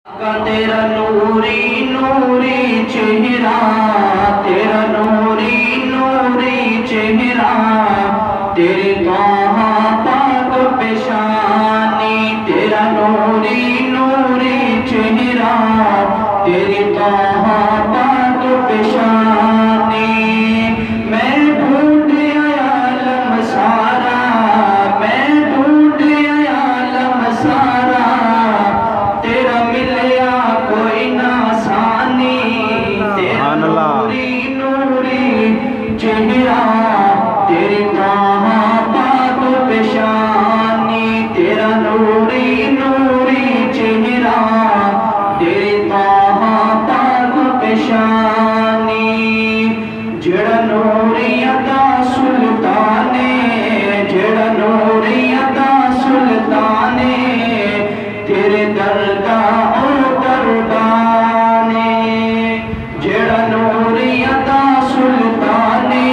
تیرا نوری نوری چہرہ، تیرا نوری نوری چہرہ، تیرے طٰہٰ پاک پیشانی، تیرا نوری نوری چہرہ، تیرے طٰہٰ پاک پیشانی، میں ڈھونڈ آیا عالم سارا، میں ڈھونڈ آیا عالم سارا، تیرا ملیا کوئی نہ ثانی، تیرا نوری نوری چہرہ، تیرے طٰہٰ پاک پیشانی، تیرا نوری نوری چہرہ، تیرے طٰہٰ پاک پیشانی، جڑا نوری عطا سلطانے، جڑا نوری عطا سلطانے، تیرے درگاہ او دربانے، جڑا نوری عطا سلطانے،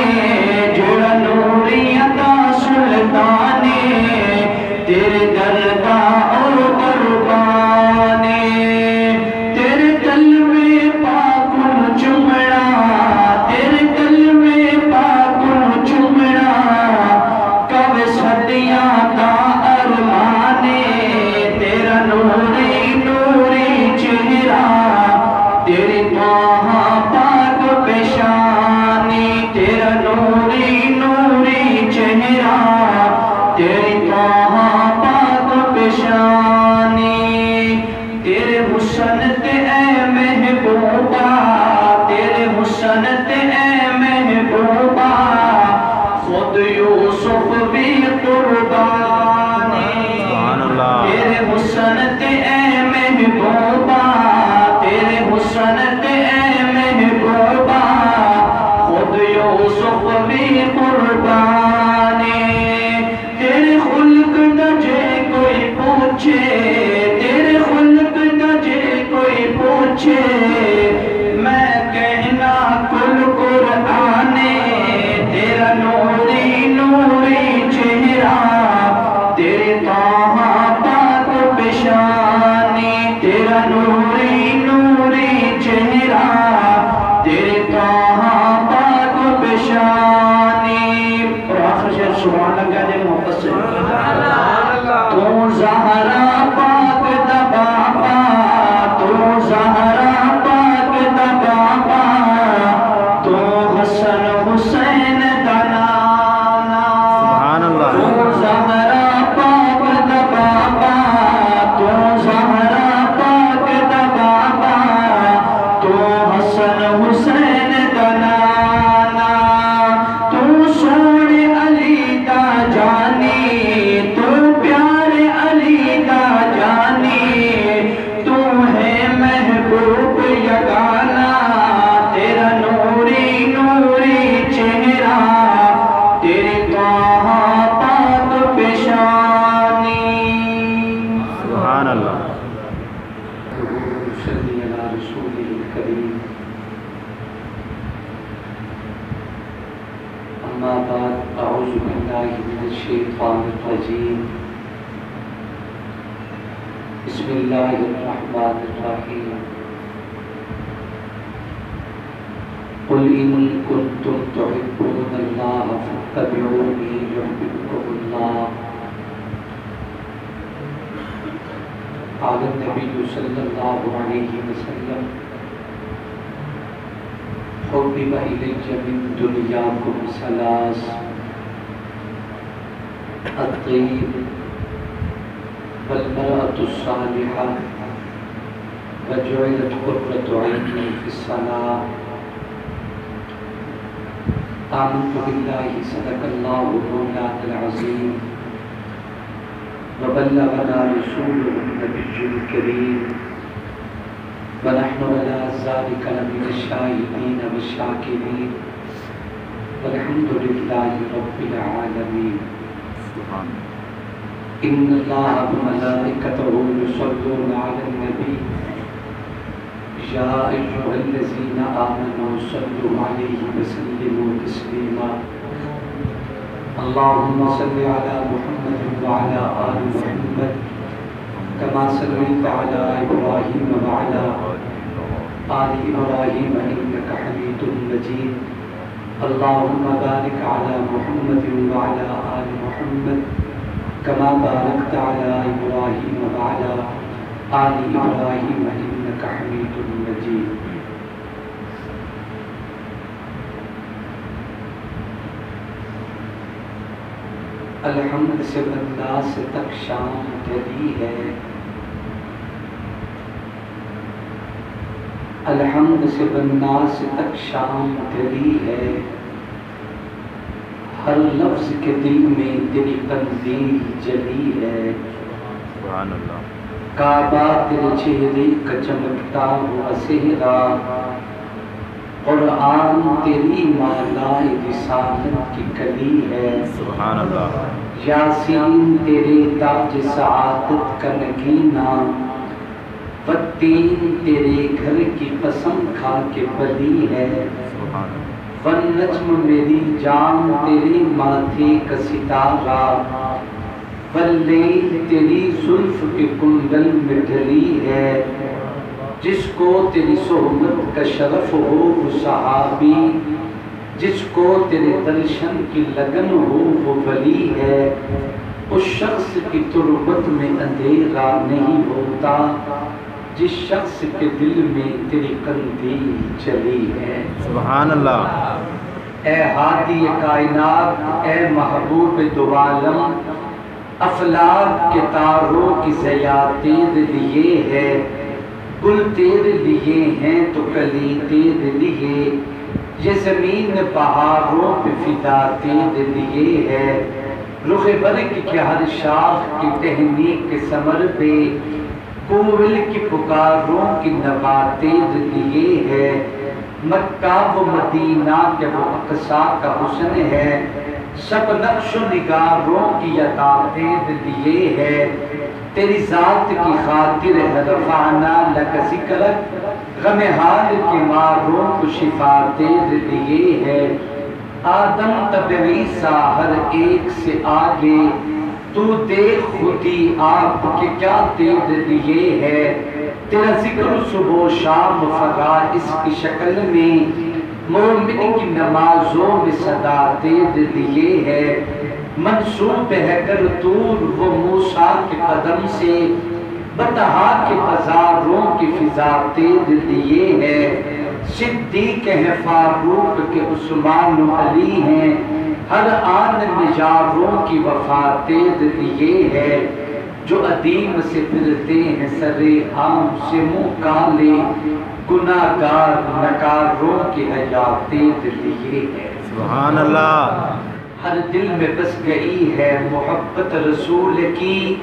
جڑا نوری عطا سلطانے، تیرے درگاہ او دربانے، تیرے کلمے پاک نو چمڑا، تیرے کلمے پاک نو چمڑا، کب صدیاں دا ارمانے، تیرا نوری نوری چہرہ، تیرے طٰہٰ پاک پیشانی، تیرا نوری نوری چہرہ، تیرے طٰہٰ پاک پیشانی، تیرے حسن تے اے محبوبہ، تیرے حسن تے اے محبوبہ، خود یوسف بھی قربانی، تیرے حسن تے اے محبوبہ، تیرے حسن تے اے محبوبہ، خود یوسف بھی قربانی، تیرے خلق دا جے کوئی پوچھے، تیرے خلق دا جے کوئی پوچھے، میں کہنا کل قرآنے، تیرا نوری نوری چہرہ، تیرے طٰہٰ پاک پیشانی، تیرا نوری نوری چہرہ، تیرے طٰہٰ پاک پیشانی، اور آخر شعر سبحان اللہ کہہ دے محبت سے، تو زہرا پاک دا بابا، تو زہرا پاک دا بابا، تو حسن حسین دا نانا، تو زہرا پاک دا بابا، تو زہرا پاک دا بابا، تو حسن حسین دا نانا، تو سونے علی دا جانی، تو پیارے علی دا جانی، تو ہے محبوب یگانا، تیرا نوری نوری چہرہ، تیرے طٰہٰ پاک پیشانی، سبحان اللہ۔ صلی علی رسول کریم، اما بعد، اعوذ باللہ من الشیطان الرجیم، بسم اللہ الرحمن الرحیم، قل ان کنتم تحبون اللہ فاتبعونی یحببکم اللہ، قال النبی صلی اللہ علیہ وسلم، حبب الی من دنیاکم ثلاث، الطیب والمرأة الصالحة وجعلت قرة عینی فی الصلاة، آمنت باللہ صدق اللہ مولانا العظیم، وبلغنا رسوله النبي الكريم، ونحن على ذلك لمن الشاهدين والشاكرين، والحمد لله رب العالمين، إن الله وملائكته يصلون على النبي، يا أيها الذين آمنوا صلوا عليه وسلموا تسليما، اللهم صل على محمد وعلى آل محمد كما صليت على إبراهيم وعلى آل إبراهيم إنك حميد مجيد اللهم بارك على محمد وعلى آل محمد كما باركت على إبراهيم وعلى آل إبراهيم إنك حميد مجيد. الحمد سے بندہ سے تک شام تیری ہے، الحمد سے بندہ سے تک شام تیری ہے، ہر لفظ کے دل میں تیری قندیل جلی ہے. سبحان اللہ. کعبہ تیرے چہرے کا چمکتا ہوا سہرا، قرآن تیری مالائے رسالت کی کلی ہے. سبحان اللہ. یاسین تیرے تاج سعادت کا نگینہ، والتین تیرے گھر کی قسم کھا کے بلی ہے. سبحان اللہ. والنجم میری جان تیرے ماتھے کا ستارہ، واللیل تیری زلف کے کنڈل میں ڈھلی ہے. جس کو تیری صحبت کا شرف ہو وہ صحابی، جس کو تیرے درشن کی لگن ہو وہ ولی ہے. اس شخص کی تربت میں اندھیرا نہیں ہوتا جس شخص کے دل میں تیری قندیل چلی ہے. سبحان اللہ. اے ہادی کائنات، اے محبوب دو عالم، افلاک کے تاروں کی ضیاء تیرے لیے ہے. گل تیرے لیے ہیں تو کلی تیرے لیے، یہ زمین پہاڑوں پہ فدا تیرے لیے ہے. رخ برگ کی ہر شاخ کی ٹہنی کے ثمر پہ کوئل کی پکاروں کی نوا تیرے لیے ہے. مکہ و مدینہ کے وہ اقصا کا حسن ہے، سب نقش و نگاروں کی عطا تیرے لیے ہے. تیری ذات کی خاطر ہے رفعنا لک ذکرک، غم حال کی ماروں کو شفا تیرے لیے ہے. آدم تب عیسیٰ ہر ایک سے آگے، تو دیکھ خودی آپ کے کیا تیرے لیے ہے. تیرا ذکر صبح و شام فرائض کی شکل میں، مومن کی نمازوں میں صدا تیرے لیے ہے. منسوب ہے کر طور وہ موسیٰ کے قدم سے، بطحا کے بازاروں کی فضا تیرے لیے ہے. صدیق ہیں فاروق کے عثمان و علی ہیں، ہر آن نجاروں کی وفا تیرے لیے ہے. جو ادیم سے پھرتے ہیں سرے عام سے منہ کالے، گناہگار نکاروں کی حیات تیرے لیے ہے. سبحان اللہ. ہر دل میں بس گئی ہے محبت رسول کی،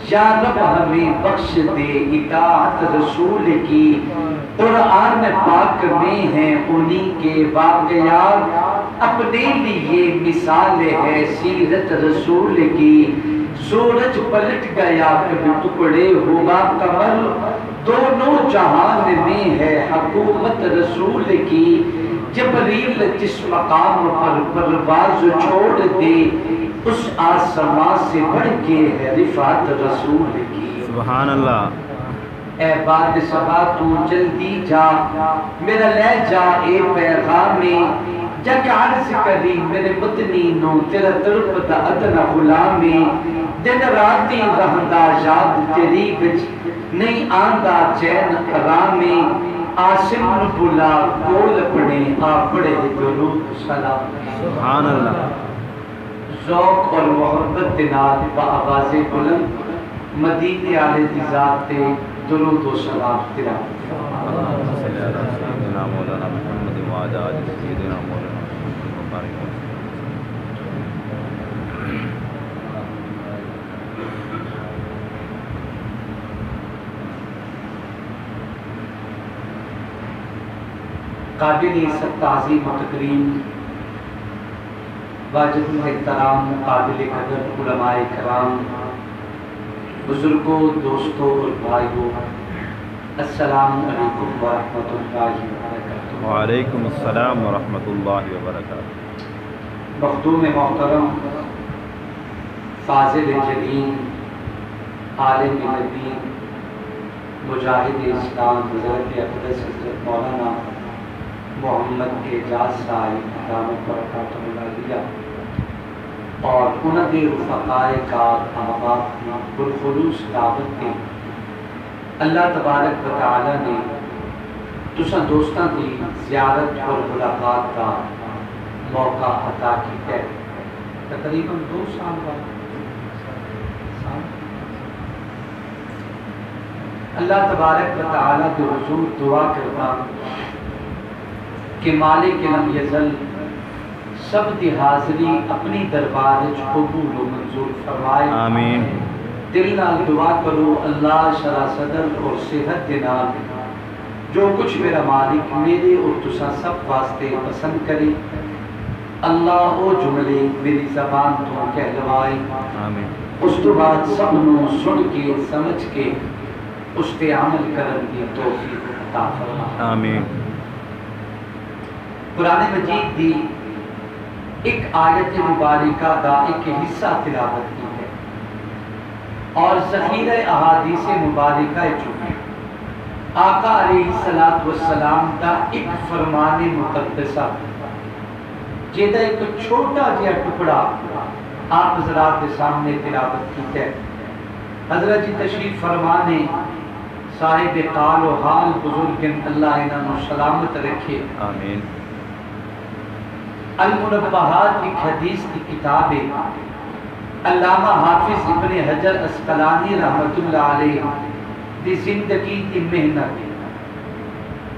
یا رب ہمیں بخش دے اطاعت رسول کی. قرآن پاک میں ہیں انہی کے واقعات، اپنے لیے مثال ہے سیرت رسول کی. سورج پلٹ گیا کبھی ٹکڑے ہوا قمر، دونوں جہان میں ہے حکومت رسول کی. جبریل جس مقام پر پرواز چھوڑ دے، اس آسمان سے بڑھ کے ہے رفعت رسول کی. سبحان اللہ. اے باد صبا تو جلدی جا، میرا لے جا اے پیغامی، جگ عرض کری میرے مدنینوں تیرا ترپتا ادنا غلامی. دن راتی رہندا یاد تیری بچ، نہیں آندہ چین حرامی. آسم بلا کول پڑے آ پڑے درود سلام. سبحان اللہ. ذوق اور محبت نال با آواز بلند مدینے والے دی ذات تے درود و سلام تیرا. اللہم صلی علی سیدنا مولانا محمد و علی آل سیدنا مولانا محمد مبارک. قابل سب تعظیم و تکریم، واجب احترام، قابل قدر علماء کرام، بزرگوں، دوستوں اور بھائیوں، السلام علیکم ورحمۃ اللہ وبرکاتہ. وعلیکم السلام ورحمۃ اللہ وبرکاتہ. مخدوم محترم، فاضل جلیل، عالم دین مجاہد اسلام حضرت اقدس حضرت مولانا محمد اعجاز صاحب دامت برکاتہ العالیہ اور انہوں نے رفقائے کار احباب کی بالخلوص دعوت دی اللہ تبارک و تعالی نے تساں دوستاں کی زیارت اور ملاقات کا موقع عطا کیتا ہے تقریباً 2 سال بعد اللہ تبارک و تعالی کے حضور دعا کرتا کہ مالک لم یزل سب دی حاضری اپنی دربار وچ قبول و منظور فرمائے آمین۔ دل نال دعا کرو اللہ شرح صدر اور صحت دے نال جو کچھ میرا مالک میرے اور تساں سب واسطے پسند کرے اللہ او جملے میری زبان تو کہلوائے آمین۔ اس تو بعد سب نو سن کے سمجھ کے اس پہ عمل کرن دی توفیق عطا فرما آمین۔ قرآن مجید دی ایک آیت مبارکہ کا ایک حصہ تلاوت کی ہے اور ذخیرہ احادیث مبارکہ چکی آقا علیہ السلام کا ایک فرمان مقدسہ جیدہ ایک چھوٹا جیا ٹکڑا آپ حضرات کے سامنے تلاوت کی ہے۔ حضرت جی تشریف فرمانے صاحب قال و حال بزرگن اللہ انہوں سلامت رکھے آمین۔ المنبہات ایک حدیث کی کتاب ہے علامہ حافظ ابن حجر اسقلانی رحمت اللہ علیہ دی زندگی کی محنت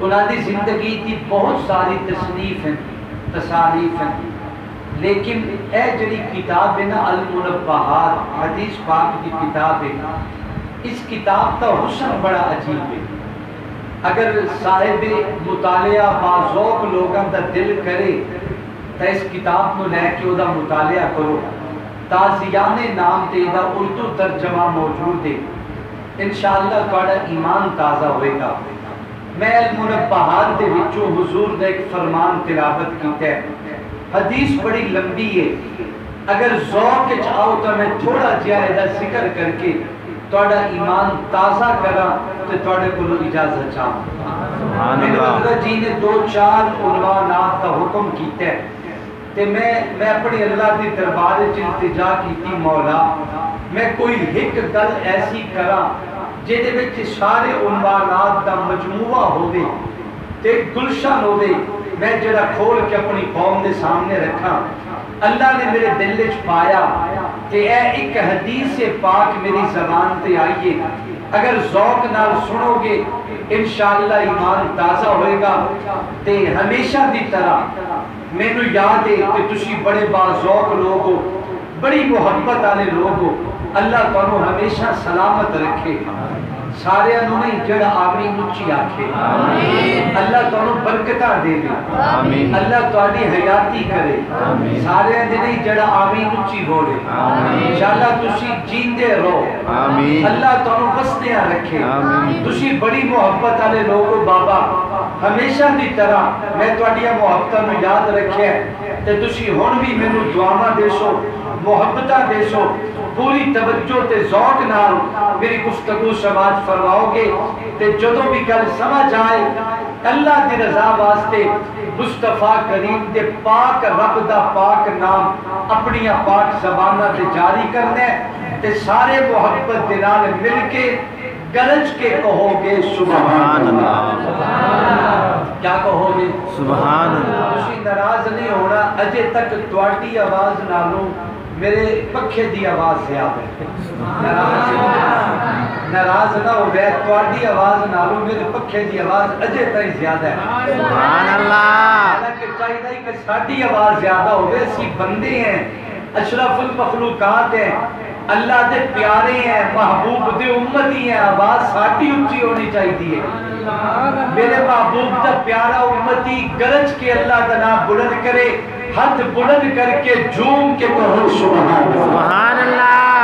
انہوں دی زندگی کی بہت ساری تصنیف ہیں لیکن اے جڑی کتاب ہے نا المنبہات حدیث پاک کی کتاب ہے اس کتاب کا حسن بڑا عجیب ہے اگر صاحب مطالعہ باذوق لوگوں کا دل کرے تو اس کتاب کو لے کے وہ مطالعہ کرو تازیان نام تے دا اردو ترجمہ موجود ہے انشاءاللہ تھوڑا ایمان تازہ ہوئے گا۔ میں المنبہات دے وچوں حضور دا ایک فرمان تلاوت کیتا ہے حدیث بڑی لمبی ہے اگر ذوق چاہو تو میں تھوڑا جہا دا ذکر کر کے تھوڑا ایمان تازہ کرا تو تھوڑے کو اجازت چاہوں میں حضرت جی نے 2-4 عنوانات کا حکم کیتا ہے تے میں اپنی اللہ دی دربار وچ التجا کیتی مولا میں کوئی ایک گل ایسی کرا جہدے وچ سارے عنوانات دا مجموعہ ہوے تے گلشن ہوے میں جڑا کھول کے اپنی قوم دے سامنے رکھا اللہ نے میرے دل وچ پایا کہ اے ایک حدیث پاک میری زبان تے آئیے اگر ذوق نال سنو گے انشاءاللہ ایمان تازہ ہوئے گا تے ہمیشہ دی طرح میں نو یاد ہے کہ تسی بڑے باذوق لوگ ہو بڑی محبت والے لوگ ہو اللہ تانوں ہمیشہ سلامت رکھے سارے انہوں نے جڑا آمین اچھی آکھے اللہ تانوں برکتہ دے دے اللہ تانی حیاتی کرے سارے انہیں جڑا آمین اچھی بولے انشاءاللہ تسی جیندے رہو اللہ تانوں بسدیاں رکھے تسی بڑی محبت والے لوگ ہو بابا ہمیشہ دی طرح میں تواڈیاں محبتاں نوں یاد رکھیا تے تسی ہن بھی مینوں دعاواں دیسو محبتاں دیسو پوری توجہ تے ذوق نال میری گفتگو سماعت فرماؤ گے تے جدوں بھی گل سمجھ آئے اللہ دی رضا واسطے مصطفیٰ کریم دے پاک رب دا پاک نام اپنی پاک زباناں تے جاری کرنا ہے تے سارے محبت دے نال مل کے گرج کے کہو گے سبحان اللہ کیا کہو گے سبحان اللہ تسی ناراض نہیں ہونا اجے تک تواڈی آواز نالوں میرے پکھے دی آواز زیادہ ہے ناراض نہ ہو گئے تواڈی آواز نالوں میرے پکھے دی آواز اجے تک زیادہ ہے سبحان اللہ حالانکہ چاہیے کہ ساڈی آواز زیادہ ہو گئے اسی بندے ہیں اشرف المخلوقات ہیں اللہ دے پیارے ہیں محبوب دے امتی ہیں آواز ساڈی اونچی ہونی چاہیے میرے محبوب دا پیارا امتی گرج کے اللہ کا نام بلند کرے ہاتھ بلند کر کے جھوم کے کہو سبحان اللہ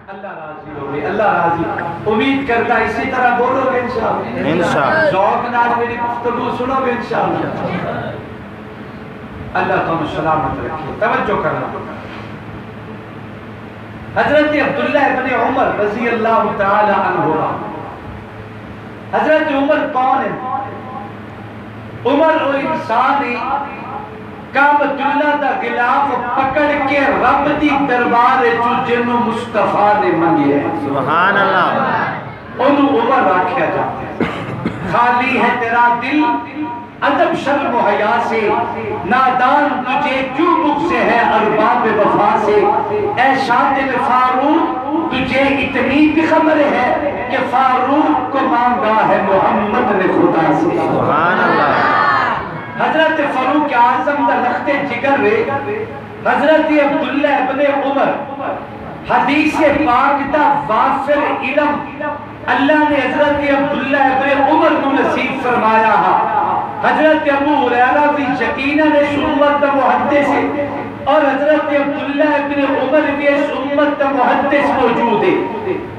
اللہ راضی ہوگی اللہ راضی امید کرتا اسی طرح بولو گے انشاءاللہ ذوق نال میری گفتگو سنو گے انشاءاللہ اللہ تمہیں سلامت رکھے توجہ کرنا حضرت عبداللہ ابن عمر رضی اللہ تعالی عنہ. حضرت عمر کون ہے؟ عمر وہ انسان ہے کعبۃ اللہ دا غلاف پکڑ کے رب دی دربار جو جنوں مصطفیٰ نے منگے ہے. سبحان اللہ. انہوں عمر رکھیا جاتا ہے. خالی ہے تیرا دل ادب شرم و حیا سے، نادان تجھے کیوں مجھ سے ہے ارباب وفا سے. اے شاطر فاروق تجھے اتنی بھی خبر ہے کہ فاروق کو مانگا ہے محمد نے خدا سے. سبحان اللہ. حضرت فاروق اعظم دا لخت جگر رے حضرت عبداللہ ابن عمر حدیث پاک دا وافر علم اللہ نے حضرت عبداللہ ابن عمر کو نصیب فرمایا. حضرت ابو ہریرہ بھی یقیناً اس امت دا محدث ہے اور حضرت عبداللہ ابن عمر بھی اس امت دا محدث موجود ہے.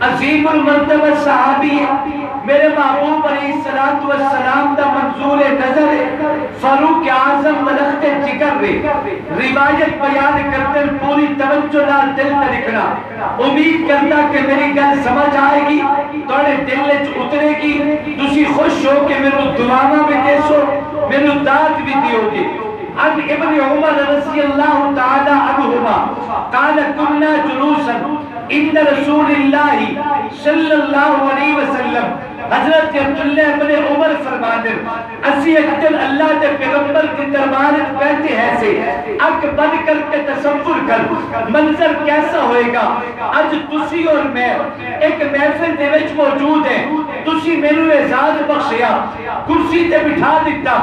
عظیم المرتبہ صحابی ہے. میرے محبوب علیہ السلام دا منظور نظر ہے. فاروق اعظم لخت جگر رے روایت بیان کرتے پوری توجہ نال دل تے لکھنا. امید کرتا کہ میری گل سمجھ آئے گی، تھوڑے دل وچ اترے گی، تسی خوش ہو کہ میرے دعاواں بھی دیسو، میرے داد بھی دیو گے. عن ابن عمر رضی اللہ تعالی عنہما قال كنا جلوسا عند رسول اللہ صلی اللہ علیہ وسلم. حضرت عبداللہ ابن عمر فرماتے اسی اکتر اللہ دے پیغمبر کی دربار بیٹھے ہیں سے اک بن کر کے تصور کر منظر کیسا ہوئے گا. آج تسی اور میں ایک محفل دے وچ موجود ہیں. تسی میرے اعزاز بخشیا، کرسی تے بٹھا دیتا،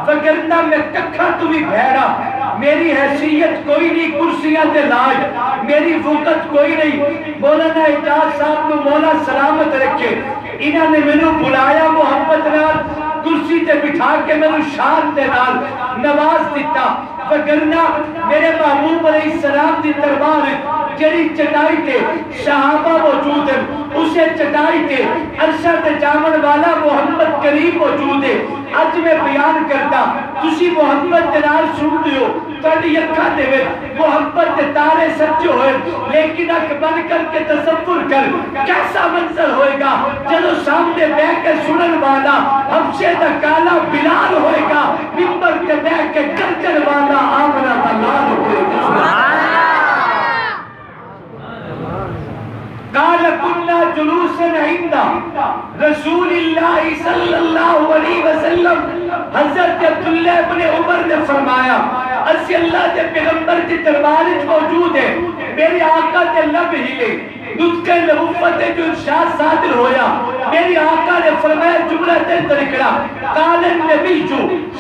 وگرنہ میں ککھا تو بھی بھیڑا. میری حیثیت کوئی نہیں کرسیاں تے لاج، میری وقت کوئی نہیں. مولانا اجاز صاحب کو مولا سلامت رکھے. انہوں نے میں بلایا محبت نال کرسی تے بٹھا کے میں شان دے نال نواز دیتا. وگرنہ میرے محبوب علیہ السلام دی دربار جڑی چٹائی تے صحابہ موجود ہیں، اسے چٹائی تے عرشہ تے جامن والا محمد کریم موجود ہے. آج میں بیان کرتا تسی محمد دے نال سن دیو تھوڑی اکھاں دے وچ محمد دے تارے سچے ہوئے، لیکن اک بن کر کے تصور کر کیسا منظر ہوئے گا جدو سامنے بیٹھ کے سنن والا حبشے دا کالا بلال ہوئے گا، ممبر کے بیٹھ کے گرجن والا آمنہ دا لال ہوئے گا. قال كنا جلوسا عند رسول اللہ صلی اللہ علیہ وسلم. حضرت عبداللہ ابن عمر نے فرمایا اسی اللہ کے پیغمبر کی دربار موجود ہے. میرے آقا کے لب ہلے، نطق نبوت جو ارشاد صادر ہویا. میری آقا نے فرمایا جملہ تے طریقہ قال النبی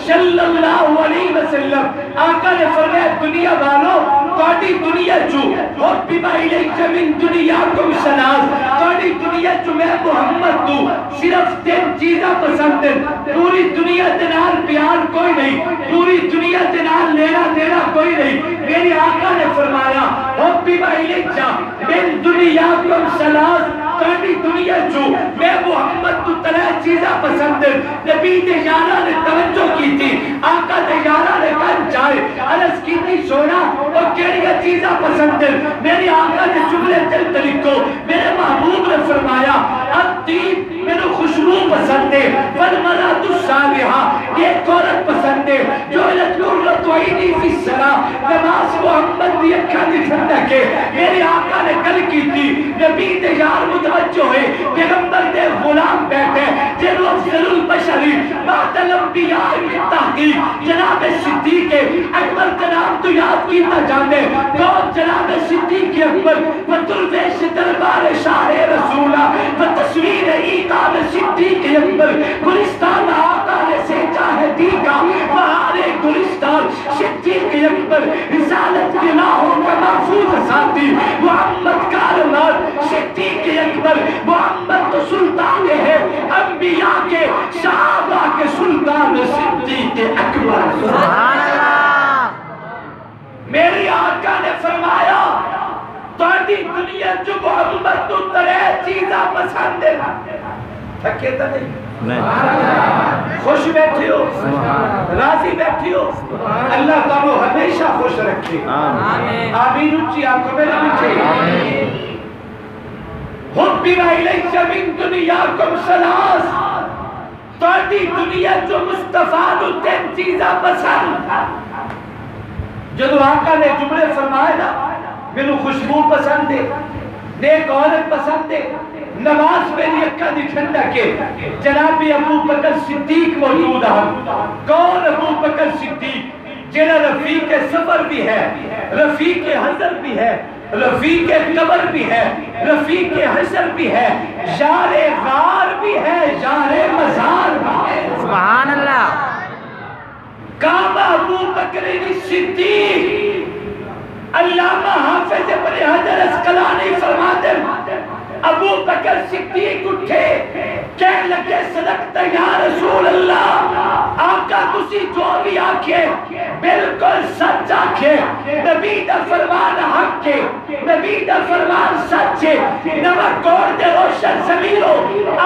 صلی اللہ علیہ وسلم. آقا نے فرمایا دنیا والوں تھوڑی دنیا جو اور بما الیک من دنیاکم سناز، تھوڑی دنیا جو میں محمد تو صرف تین چیزاں پسند ہیں. پوری دنیا دنال پیار کوئی نہیں، پوری دنیا دنال لینا دینا کوئی نہیں. میری آقا نے فرمایا اور بما الیک من دنیاکم سناز، تھوڑی دنیا جو میں محمد تو تلے چیزاں پسند ہیں. نبی تجارہ نے توجہ کی تھی، آقا تجارہ نے کہا جائے عرض کی تھی سونا اور کیڑیا چیزاں پسند ہیں. میری آقا نے جملے دل طریقوں میرے محبوب نے فرمایا الطیب میرے خوشبو پسند ہے، والمرأۃ الصالحہ ایک عورت پسند ہے جو قرۃ عینی فی الصلاۃ نماز محمد دی اکھاں دی ٹھنڈک ہے. میرے آقا نے گل کی تھی نبی دے یار متوجہ ہوئے پیغمبر دے غلام بیٹھے جنہوں افضل البشری بعد الانبیاء بالتحقیق جناب صدیق اکبر کا نام تو یاد کیتا جانے کون جناب صدیق اکبر و درویش دربار شاہ رسولہ و تصویر ایقاب صدیق اکبر گلستان آقا نے سیچا ہے دیگا بہار گلستان صدیق اکبر رسالت گناہوں کا محفوظ ساتھی محمد کارنات صدیق اکبر. محمد تو سلطان ہے انبیاء کے صحابہ کے سلطان صدیق اکبر. سبحان اللہ. میری آقا نے فرمایا تھوڑی دنیا جو محمد تو ترے چیزاں پسند ہے. تھکے تو نہیں؟ خوش بیٹھے ہو، راضی بیٹھے ہو، اللہ تعالیٰ ہمیشہ خوش رکھے، آمین اچھی آپ کو میرے پیچھے حُبِّبَ إِلَيَّ مِن دُنْيَاكُمْ ثَلَاثٌ تاڑی دنیا جو مصطفیٰ نو تین چیزاں پسند جدو آقا نے جملے فرمائے نا مینوں خوشبو پسند ہے، نیک عورت پسند ہے، نماز میری اکا دی ٹھنڈک ہے، جناب ابو بکر صدیق موجود ہیں۔ کون ابو بکر صدیق؟ جنہا رفیق سفر بھی ہے، رفیق حضر بھی ہے، رفیق قبر بھی ہے، رفیق حشر بھی ہے، یار غار بھی ہے، یار مزار بھی ہے۔ سبحان اللہ۔ کام ابو بکر صدیق علامہ حافظ ابن حجر اسقلانی فرماتے ہیں ابو بکر صدیق اٹھے کہنے لگے صدقت یا رسول اللہ، آقا تسی جو بھی آکھے بالکل سچ آکھے، نبی دا فرمان حق کے، نبی دا فرمان سچ ہے، نمک کوڑ دے روشن زمینوں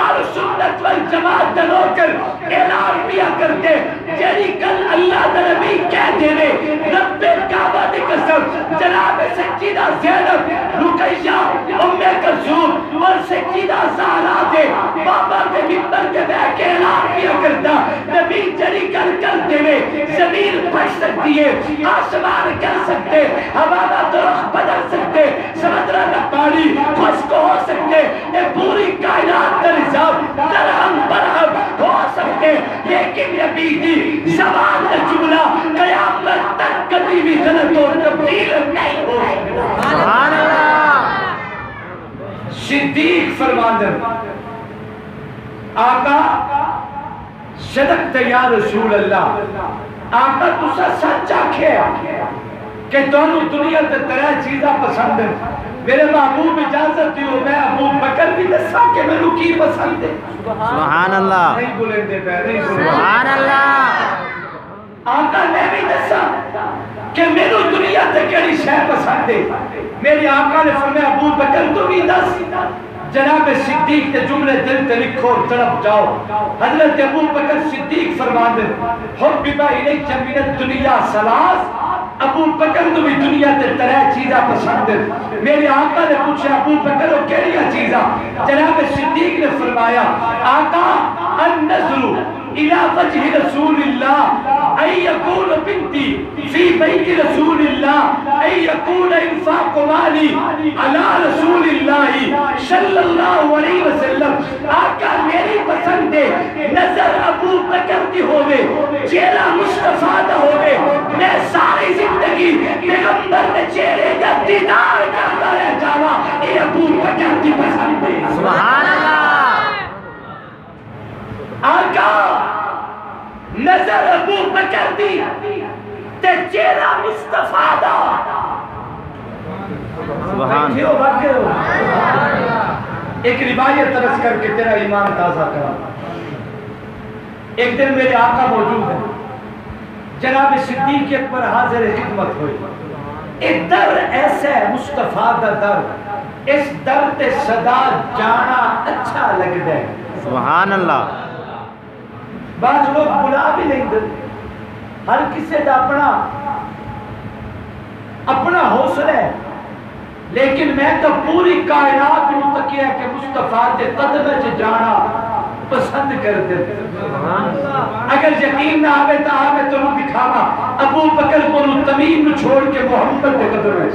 آل سنت والجماعت دلو کر اعلان پیا کرتے جیری کل اللہ دا نبی کہہ دے رب کعبہ دی قسم جناب سجیدہ زینب رقیہ ام کلثوم اور سجیدہ زہرا دے بابا کے ممبر کے بے کے اعلان کیا کرتا نبی جری کر دے زمین پھٹ سکتی ہے، آسمان کر سکتے، ہوا درخت بدل سکتے، سمندر کا پانی خشک ہو سکتے، یہ پوری کائنات کا نظام درہم برہم ہو سکتے، لیکن نبی دی زبان کا جملہ قیامت تک کبھی بھی غلط اور تبدیل نہیں ہو سکتا۔ سبحان اللہ۔ صدیق فرماندن آقا صدقت یا رسول اللہ، آقا تسا سچ آکھے کہ دونوں دنیا تے ترے چیزاں پسند ہیں، میرے محبوب اجازت دیو میں ابو بکر بھی دسا کہ میں کی پسند ہے۔ سبحان اللہ۔ نہیں بولیں دے پہ نہیں بولیں۔ سبحان اللہ۔ آقا نے بھی دسا کہ میرے دنیا تے کیڑی شے پسند ہے، میرے آقا نے فرمایا ابو بکر تو بھی دس، جناب صدیق کے جملے دل تے لکھو طرف جاؤ۔ حضرت ابو بکر صدیق فرماتے حُبِّبَ إِلَيَّ مِنَ الدُّنْيَا ثَلَاثٌ ابو بکر تو بھی دنیا تے ترے چیزاں پسند ہے۔ میرے آقا نے پوچھا ابو بکر وہ کیڑیاں چیزاں؟ جناب صدیق نے فرمایا آقا النظر الى وجه رسول الله ان يكون بنتي في بيت رسول الله ان يكون انفاق مالي على رسول الله صلی اللہ علیہ وسلم۔ آقا میری پسند ہے نظر ابو بکر کی ہوئے، چہرہ مصطفیٰ دا ہوئے، میں ساری زندگی پیغمبر نے چہرے کا دیدار کرتا رہ جاوا، یہ ابو بکر کی پسند ہے۔ سبحان اللہ۔ آقا نظر ابو بکر دی تے چہرہ مصطفیٰ دا۔ سبحان ایک روایت ترس کر کے تیرا ایمان تازہ کرا۔ ایک دن میرے آقا موجود ہیں، جناب صدیق اکبر حاضر خدمت ہوئی، ایک در ایسا ہے مصطفیٰ دا در، اس در تے صدا جانا اچھا لگ دے۔ سبحان اللہ۔ بعض لوگ بلا بھی نہیں دے، ہر کسی دا اپنا حوصلہ ہے، لیکن میں تو پوری کائنات میں تکیا کہ مصطفیٰ دے قدمے سے جانا پسند کر دے۔ اگر یقین نہ آوے تو آوے تو نو دکھاوا ابو بکر کو تمیم نو چھوڑ کے محمد دے قدمے،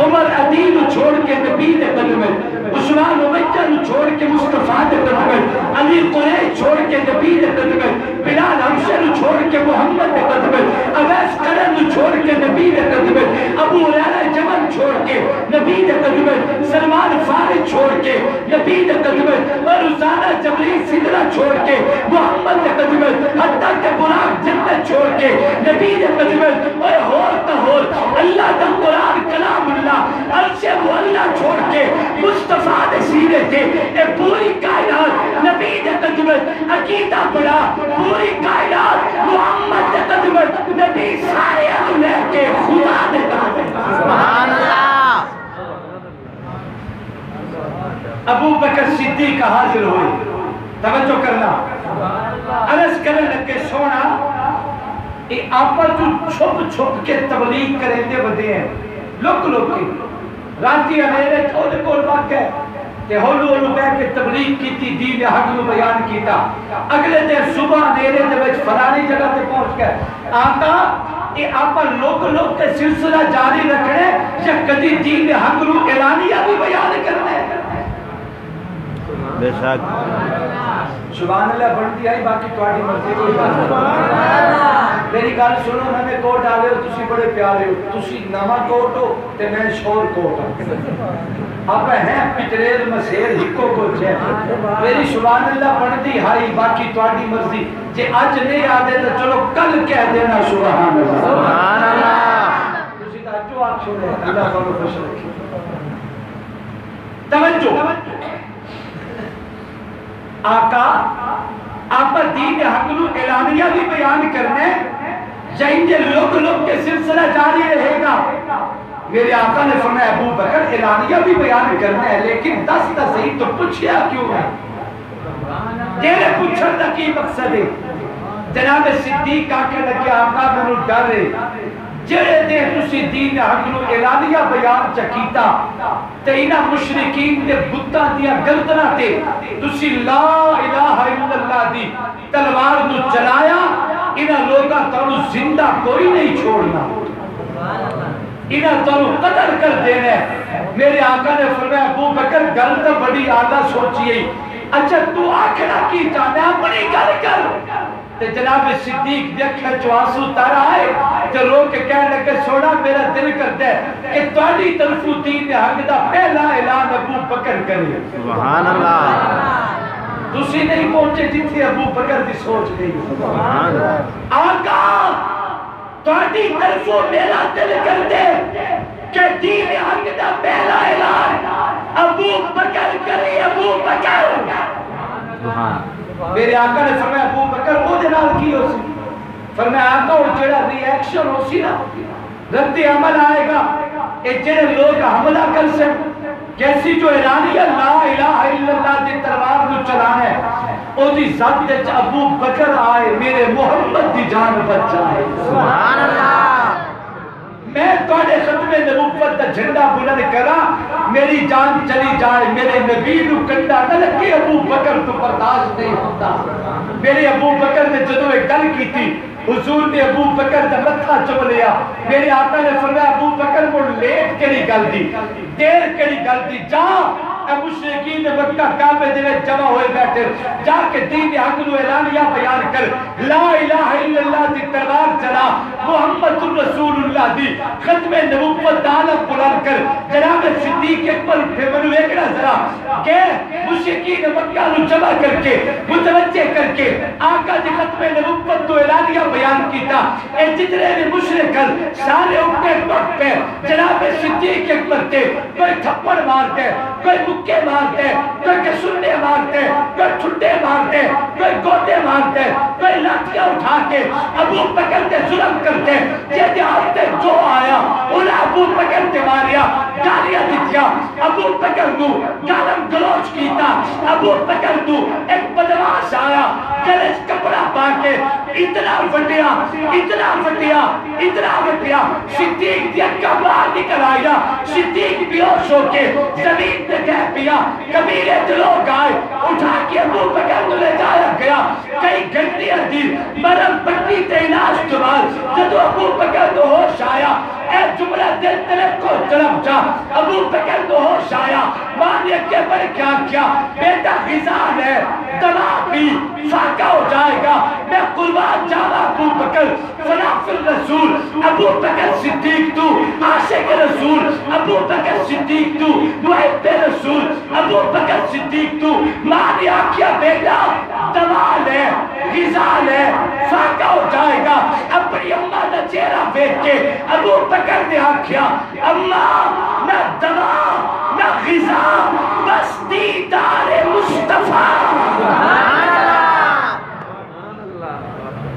عمر عدی نو چھوڑ کے نبی دے قدمے، عثمان عمجہ نو چھوڑ کے مصطفیٰ دے قدمے، علی قریش چھوڑ کے نبی دے قدمے، بلال حبشہ نو چھوڑ کے محمد دے قدمے، اویس قرن نو چھوڑ کے نبی دے قدمے، ابو ہریرہ جمل چھوڑ کے نبی دے قدمے، سلمان فارس چھوڑ کے نبی دے قدمے، اور روزانہ جبریل سدرہ چھوڑ کے محمد دے قدمے، حتیٰ کہ براق جنت چھوڑ کے نبی دے قدمے، اور ہور تا ہور اللہ دا قرآن کلام اللہ عرش اللہ چھوڑ کے مصطفیٰ دے سینے تھے، اے پوری کائنات نبی دے قدمے عقیدہ پڑا، پوری کائنات محمد دے قدمے نبی سارے لے کے خدا دے قدمے۔ سبحان اللہ۔ ابو بکر صدیق حاضر ہوئے، توجہ کرنا، عرض کر یہ آپ چھپ چھپ کے تبلیغ کریں دے بدے ہیں لوک کے راتی امیرے چھوڑے کو وقت ہے کہ ہولو ہولو بیٹھ کے تبلیغ کیتی دین حق نو بیان کیتا اگلے دن صبح اندھیرے دے وچ فلانی جگہ تے پہنچ گئے آقا یہ آپ لوک کے سلسلہ جاری رکھنے یا کدی دین حق نو اعلانیہ بھی بیان کرنے بے شک سبحان اللہ بڑھتی آئی باقی تواڈی مرضی کوئی بات میری گل سنو میں نے کوٹ آلے ہو تسی بڑے پیارے ہو تسی نواں کوٹ ہو تے میں شور کوٹ ہوں آپ ہیں پتریر مسیر ہکو کو چھے میری سبحان اللہ بڑھتی آئی باقی تواڈی مرضی جے آج نہیں آدھے تو چلو کل کہہ دینا سبحان اللہ سبحان اللہ تسی تا جو آپ چھوڑے اللہ کو خوش رکھیں توجہ آقا آپ دین حق نو اعلانیہ بھی بیان کرنے جائیں گے لوگ کے سلسلہ جاری رہے گا میرے آقا نے فرمایا ابو بکر اعلانیہ بھی بیان کرنا ہے لیکن دس صحیح تو پوچھیا کیوں ہے تیرے پوچھن دا کی مقصد ہے جناب صدیق آکے لگے آقا منو ڈر ہے جڑے دے تسی دین حق نو اعلانیہ بیان چکیتا تے انہاں مشرکین دے بتاں دیا گردنا تے تسی لا الہ الا اللہ دی تلوار نو چلایا انہاں لوگاں تانوں زندہ کوئی نہیں چھوڑنا انہاں تانوں قتل کر دینا میرے آقا نے فرمایا ابو بکر گل تو بڑی اعلیٰ سوچی اچھا تو آخرا کی چاہنا اپنی گل کر تے جناب صدیق دیکھا چواسو تارا آئے تے روک کے کہنے لگے سوڑا میرا دل کرتا ہے کہ تواڈی طرفو دین حق دا پہلا اعلان ابو بکر کرے سبحان اللہ تسی نہیں پہنچے جتھے ابو بکر دی سوچ گئی سبحان اللہ آقا تواڈی طرفو میرا دل کرتے کہ دین حق دا پہلا اعلان ابو بکر کرے ابو بکر سبحان میرے آقا نے فرمایا ابو بکر وہ دنال کی ہو سی فرمایا آقا وہ جڑا ری ایکشن ہو سی نا رد عمل آئے گا کہ جڑے لوگ حملہ کر سے کیسی جو اعلانیہ لا الہ الا اللہ دی تلوار نو چلانا ہے او دی ذات دے ابو بکر آئے میرے محمد دی جان بچ جائے سبحان اللہ میں تواڈے ختم نبوت دا جھنڈا بلند کرا میری جان چلی جائے میرے نبی نو کنڈا نہ لگے ابو بکر تو برداشت نہیں ہوتا میرے ابو بکر نے جدوں ایک گل کی تھی حضور نے ابو بکر دا متھا چوم لیا میرے آقا نے فرمایا ابو بکر کو لیٹ کیڑی گل دی دیر کیڑی گل دی جا اے مشرکین نے مکہ کعبے دے وچ جمع ہوئے بیٹھے جا کے دین حق نو اعلانیہ بیان کر لا الہ الا اللہ دی تلوار چلا محمد رسول اللہ دی ختم نبوت دا عالم بلند کر جناب صدیق اکبر پھر منو ایکڑا ذرا کہ مشرکین مکہ نو جمع کر کے متوجہ کر کے آقا دی ختم نبوت تو اعلانیہ بیان کیتا اے جتنے بھی مشرکن سارے اٹھے ٹوٹ پہ جناب صدیق اکبر تے کوئی تھپڑ مارتے کوئی مکے مارتے کوئی کسنے مارتے کوئی ٹھڈے مارتے کوئی گوٹے مارتے کوئی لاٹیاں اٹھا کے ابو بکر تے ظلم کرتے جیتے آتے جو آیا انہیں ابو بکر تے ماریا گالیاں دیتیا ابو بکر نو گالم گلوچ کیتا ابو بکر نو ایک بدماش آیا گلش کپڑا پا کے اتنا وٹیا اتنا وٹیا اتنا وٹیا صدیق دیا کبار نکل آیا صدیق بیوش ہو کے زمین پہ کہہ پیا کبیرے دلوں گائے اٹھا کے ابو بکر کو لے جایا گیا کئی گھنٹیاں دی مرم پٹی تے علاج دوبار جدو ابو بکر کو ہوش آیا اے جملہ دل تلک کو طرف جا ابو بکر کو ہوش آیا مانے کے پر کیا بیٹا خزان ہے دوا بھی فاقہ ہو جائے گا میں قربان جانا ابو بکر فلاف الرسول ابو بکر صدیق تو عاشق رسول ابو بکر صدیق تو محب رسول ابو بکر صدیق تو مانے آکیا بیٹا دوا لے غذا لے فاقہ ہو جائے گا اپنی اممہ دا چہرہ بیٹھ کے ابو بکر نے آکیا اممہ نہ دوا نہ غذا بس دیدار مصطفیٰ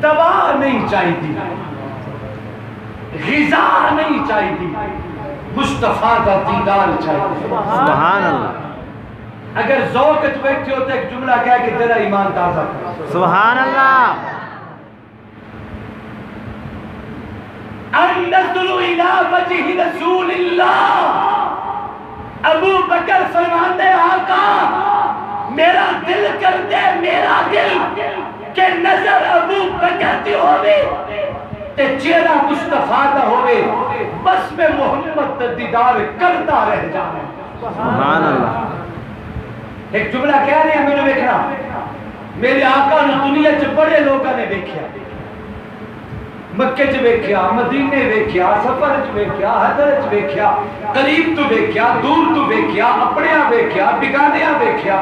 دوا نہیں چاہیے غذا نہیں چاہیے مصطفیٰ کا دیدار چاہیے سبحان اللہ اگر ذوق تو بیٹھے ہوتے ایک جملہ کہا کہ تیرا ایمان تازہ کر سبحان اللہ النظر الى وجہ رسول اللہ، ابو بکر فرماتے ہیں آقا میرا دل کر دے، میرا دل کہ نظر ابو بکر دی ہوئے تے چہرہ مصطفیٰ دا ہوئے، بس میں محمد دیدار کرتا رہ جانا۔ سبحان اللہ۔ ایک جملہ کہہ رہے ہیں میں نے دیکھنا، میرے آقا نے دنیا چ بڑے لوگوں نے دیکھا، مکے چ ویکھیا، مدینے ویکھیا، سفر چ ویکھیا، حضر چ ویکھیا، قریب تو ویکھیا، دور تو ویکھیا، اپنیاں ویکھیا، بیگانیاں ویکھیا،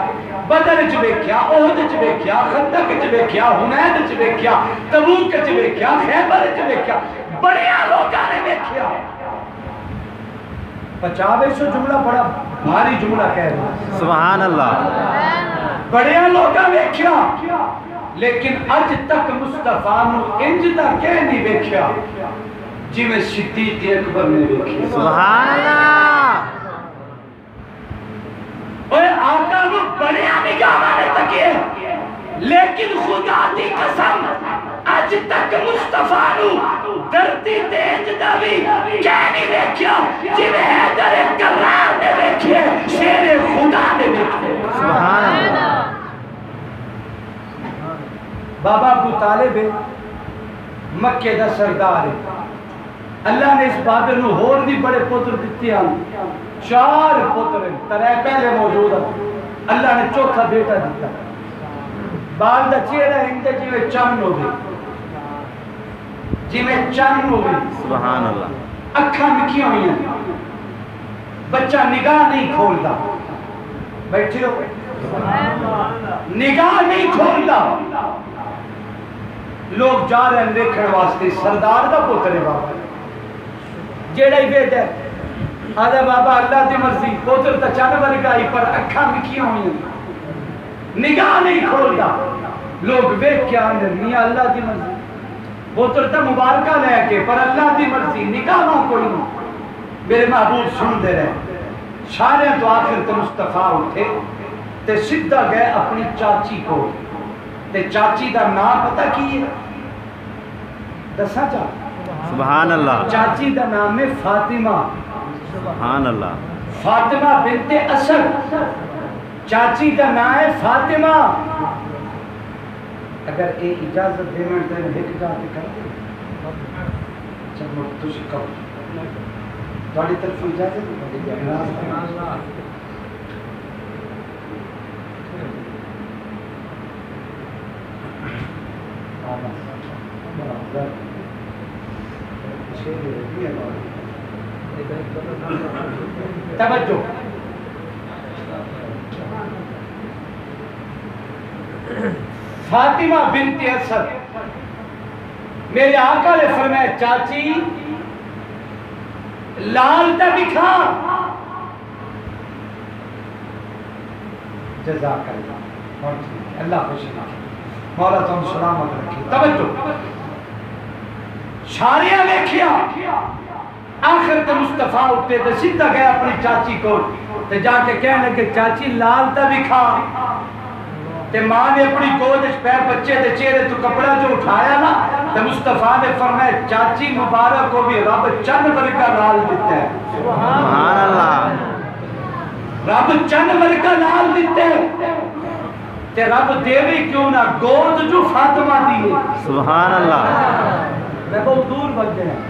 بدر چ ویکھیا، احد چ ویکھیا، خندق چ ویکھیا، حنین چ ویکھیا، تبوک چ ویکھیا، خیبر چ ویکھیا، بڑے لوگوں نے ویکھیا۔ پچاوے سو جملہ بڑا بھاری جملہ کہہ رہا ہے، سبحان اللہ۔ بڑے لوگوں نے ویکھیا، لیکن اج تک مصطفیٰ نو انج دا کہہ نہیں ویکھیا جی میں صدیق اکبر نے ویکھیا۔ سبحان اللہ۔ اوے آقا نو بڑے نگاہ نے تکیے، لیکن خدا دی قسم اج تک مصطفیٰ نو دھرتی تے انج دا بھی کہہ نہیں ویکھیا جی میں حیدر کرار نے ویکھیا، شیر خدا نے ویکھیا۔ سبحان اللہ۔ بابا ابو طالب مکے دا سردار ہے، اللہ نے اس بابر نو ہور بھی بڑے پتر دیتے ہیں، 4 پتر ہیں، 3 پہلے موجود ہیں، اللہ نے چوتھا بیٹا دیتا، بال دا چہرہ ہندے جی میں چند ہو گئی، جی میں چند ہو گئی، سبحان اللہ۔ اکھاں مکھیاں ہوئی ہیں، بچہ نگاہ نہیں کھولتا، بیٹھے ہو نگاہ نہیں کھولتا، لوگ جا رہے ہیں دیکھنے واسطے، سردار دا پتر ہے بابا، جیڑا ہی بیٹا ہے آدھا بابا اللہ دی مرضی، پتر تا چند ورگائی پر اکھاں مکھیاں ہوئی ہیں، نگاہ نہیں کھولتا، لوگ بیٹھ کے آنے میاں اللہ دی مرضی، پتر تا مبارکہ لے کے پر اللہ دی مرضی، نگاہ نہ کوئی نہیں، میرے محبوب سن دے رہے، سارے تو آخر تے مصطفیٰ اٹھے تے سدھا گئے اپنی چاچی کو، تے چاچی دا نام پتہ کی ہے؟ دسا چاہتا، سبحان اللہ۔ چاچی دا نام ہے فاطمہ، سبحان اللہ۔ فاطمہ بنت اسد، چاچی دا نام ہے فاطمہ۔ اگر اے اجازت دینا تے ایک جاتے کر دے، چلو تجھے کہو تھوڑی طرف اجازت توجہ، فاطمہ بنت اسد، میرے آقا نے فرمایا چاچی لال تا دکھا، جزاک اللہ، اللہ خوش رکھے، مولا تم سلامت رکھے۔ توجہ، شاریاں دیکھیا، آخر تے مصطفیٰ اٹھتے تے سیدھا گیا اپنی چاچی کو تے جا کے کہنے لگے چاچی لال تا دکھا، تے ماں نے اپنی گود پیر بچے دے چہرے تو کپڑا جو اٹھایا نا تے مصطفیٰ نے فرمایا چاچی مبارک کو بھی رب چند ورگا لال دیتا ہے۔ سبحان اللہ۔ رب چند ورگا لال دیتا ہے، تے رب دے بھی کیوں نہ گود جو فاطمہ دیئے۔ سبحان اللہ۔ میں بہت دور بچے ہیں،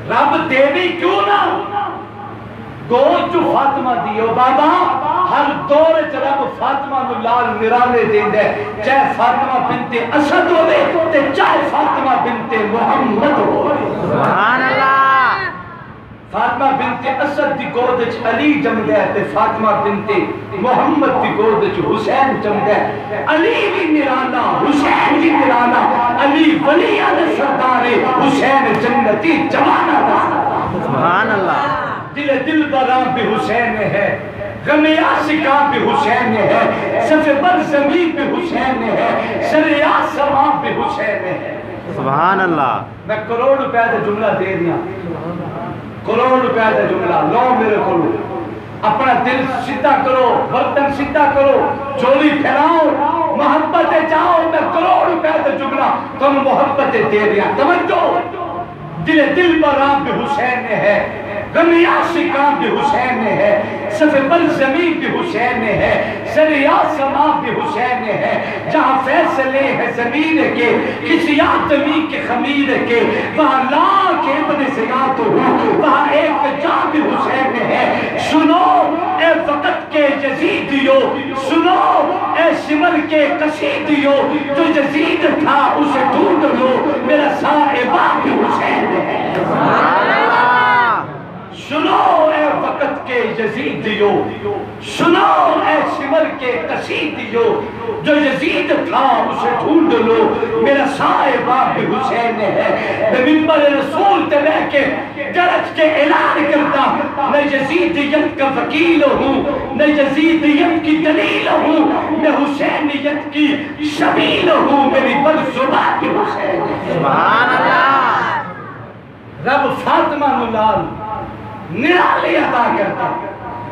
رب دے بھی کیوں نہ گود جو فاطمہ دیئے۔ بابا ہر دور رب فاطمہ نو لال نرانے دین دے، چاہے فاطمہ بنت اسد ہوئے تے چاہے فاطمہ بنت محمد ہوئے۔ سبحان اللہ۔ فاطمہ بنت اسد دی گودچ علی جم گئے تے فاطمہ بنت محمد دی گودچ حسین جم گئے۔ علی بھی نرانا، حسین بھی نرانا، علی ولیاں دے سردار، حسین جنتی جوانا دا۔ سبحان اللہ۔ دل برام بھی حسین ہے، غم آسکاں بھی حسین ہے، صف بر زمین بھی حسین ہے، سر آسمان بھی حسین ہے۔ سبحان اللہ۔ میں کروڑ روپے دا جملہ دے دیا، کروڑ روپے دا جملہ لو میرے کو، اپنا دل سیدھا کرو، برتن سیدھا کرو، چولی پھیلاؤ، محبت جاؤ، میں کروڑ روپے دا جملہ تم محبت دے دیا۔ توجہ، دل برام بھی حسین نے ہے، غمی عاشقاں بھی حسین نے ہے، صف بل زمین بھی حسین نے ہے، سر آسمان بھی حسین نے ہے، جہاں فیصلے ہیں زمین کے کسی آدمی کے خمیر کے، وہاں لاکھ ابن زیاد ہو، وہاں ایک جا بھی حسین نے ہے۔ سنو اے وقت کے یزیدیو، سنو اے شمر کے قصیدیو، جو یزید تھا اسے ڈھونڈ لو، میرا صاحبہ بھی حسین ہے۔ سنو اے وقت کے یزیدیو، سنو اے شمر کے قصیدیو، جو یزید تھا اسے ڈھونڈ لو، میرا صاحبہ بھی حسین ہے۔ میں منبر رسول تے بہ کے گرج کے اعلان کرتا، میں یزیدیت کا وکیل ہوں، میں یزیدیت کی دلیل ہوں، میں حسینیت کی شبیل ہوں، میری برزباں بھی حسین ہے۔ سبحان اللہ۔ رب فاطمہ نلال نرالی عطا کرتا،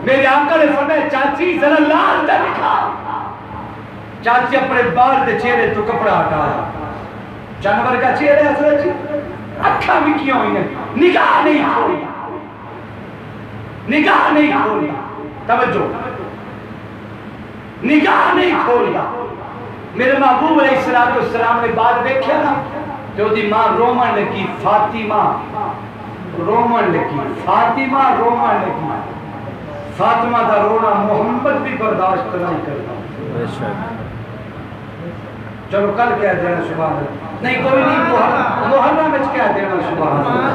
میرے آقا نے فرمایا چاچی ذرا لال دے دکھا۔ چاچی اپنے بال دے چہرے تو کپڑا ہٹایا، جانور کا چہرے حضرت جی، اکھا بھی کیوں ہوئی ہیں، نگاہ نہیں کھولتا، نگاہ نہیں کھولتا، توجہ نگاہ نہیں کھولتا۔ میرے محبوب علیہ السلام نے بات دیکھا نا، جو دی ماں رومن لگی، فاطمہ رومن لگی، فاطمہ رومن لگی، فاطمہ دا رونا محمد بھی برداشت نہیں کرتا۔ چلو کل کہہ دینا سبحان اللہ، نہیں کوئی نہیں، محرم میں کہہ دینا سبحان اللہ۔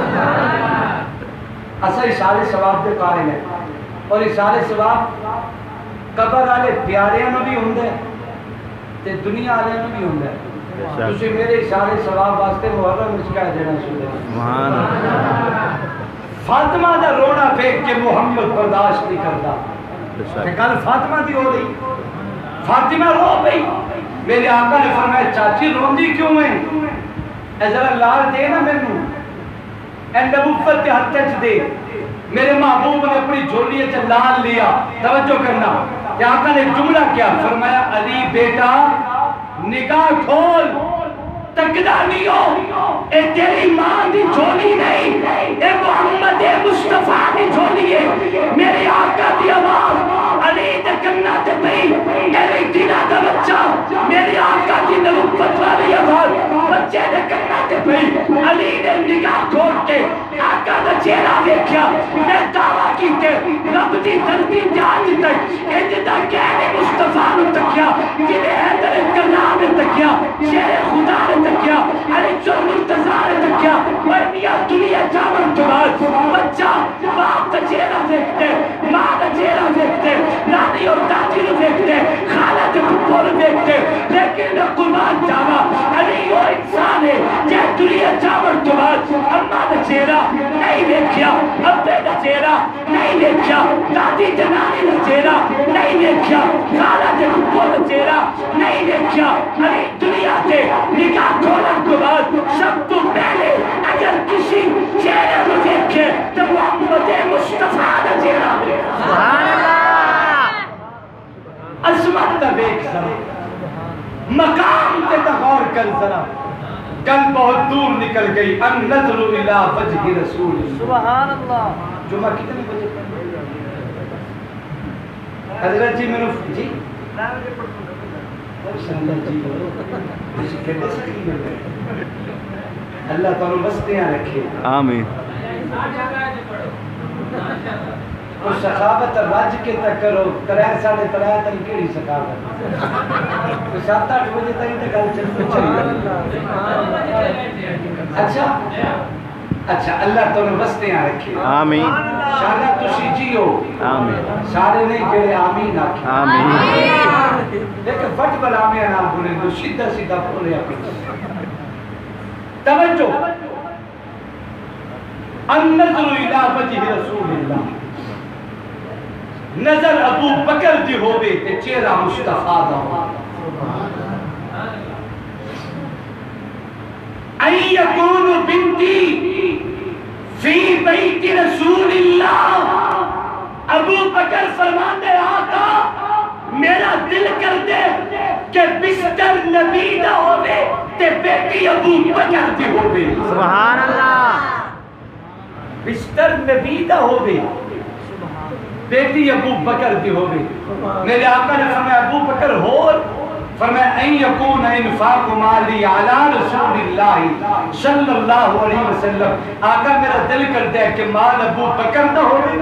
اصل اشارے ثواب دے قائل ہے، اور اشارے ثواب قبر والے پیاریاں نو بھی ہوندے تے دنیا والے نو بھی ہوندے۔ تسی میرے اشارے ثواب واسطے محرم میں کہہ دینا سبحان اللہ۔ فاطمہ دا رونا پھینک کے محمد برداشت نہیں کرتا، کہ کل فاطمہ دی ہو رہی، فاطمہ رو گئی۔ میرے آقا نے فرمایا چاچی روندی کیوں ہے؟ اے ذرا لال دے نا مینوں، اے نبوت کے ہتھ وچ دے۔ میرے محبوب نے اپنی جھولی وچ لال لیا، توجہ کرنا، کہ آقا نے جملہ کیا فرمایا، علی بیٹا نگاہ کھول، تکدا نہیں ہو، اے تیری ماں دی جھولی نہیں، اے محمد مصطفیٰ دی جھولی ہے۔ میرے آقا دی آواز علی دے کنا تے پئی، میرے دلا دا بچہ، میرے آقا دی نبوت والی آواز بچے دے کنا تے پئی۔ علی نے نگاہ کھول کے آقا دا چہرہ دیکھا، میں دعویٰ کیتے رب دی دھرتی جاج تک اجدا کہنے مصطفیٰ نے تکیا، جنہیں حیدر کرام نے تکیا، شیر خدا نے تکیا، علی چور مرتضیٰ نے تکیا، ورنیا دنیا جامن کے بعد بچہ باپ دا چہرہ دیکھتے، ماں دا چہرہ دیکھتے، نانی اور دادی نے دیکھتے، خالہ دے پپو نے دیکھتے، لیکن قربان جاوا علی وہ انسان ہے جہاں دنیا جامن کے بعد اماں دا چہرہ نہیں دیکھیا، ابے دا چہرہ نہیں دیکھیا، دادی تے نانی دا چہرہ نہیں دیکھیا، خالہ دے پپو دا چہرہ نہیں دیکھیا۔ علی دنیا تے نگاہ کھولن کے بعد سب تو پہلے اگر کسی چہرے کو دیکھے تو محمد مصطفیٰ دا چہرہ سبحان اللہ۔ عظمت تا دیکھ ذرا، مقام تے غور کر ذرا، کل بہت دور نکل گئی، ان نظر الى وجہ رسول سبحان اللہ۔ جمعہ کتنے بجے؟ حضرت جی میں جی اللہ تعالیٰ بستیاں رکھے، آمین۔ وہ سخاوت راج کے تک کرو، 3:30 تک کیڑی سخاوت، 7-8 بجے تک گل چلی۔ اچھا اللہ تعالیٰ بستیاں رکھے، آمین۔ شالا تسی جیو، آمین۔ سارے نہیں کہے آمین آکھے، آمین۔ لیکن فٹ بلامیاں نہ بولے تو سیدھا سیدھا بولے اپنے۔ توجہ، النظر الى وجہ رسول اللہ، نظر ابو بکر دی ہوئے تے چہرہ مصطفیٰ دا ہو۔ این یکون بنتی فی بیت رسول اللہ، ابو بکر فرماندے آقا میرا دل کر دے کہ بستر نبی دا ہوئے تے بیٹی ابو بکر دی ہوئے۔ سبحان اللہ۔ بستر نبی دا ہوگی بیٹی ابو بکر دی ہوگی میرے آقا نے فرمایا ابو بکر ہو فرمایا این یکون انفاق مالی علی رسول اللہ صلی اللہ علیہ وسلم آقا میرا دل کر دے کہ مال ابو بکر دا ہوگی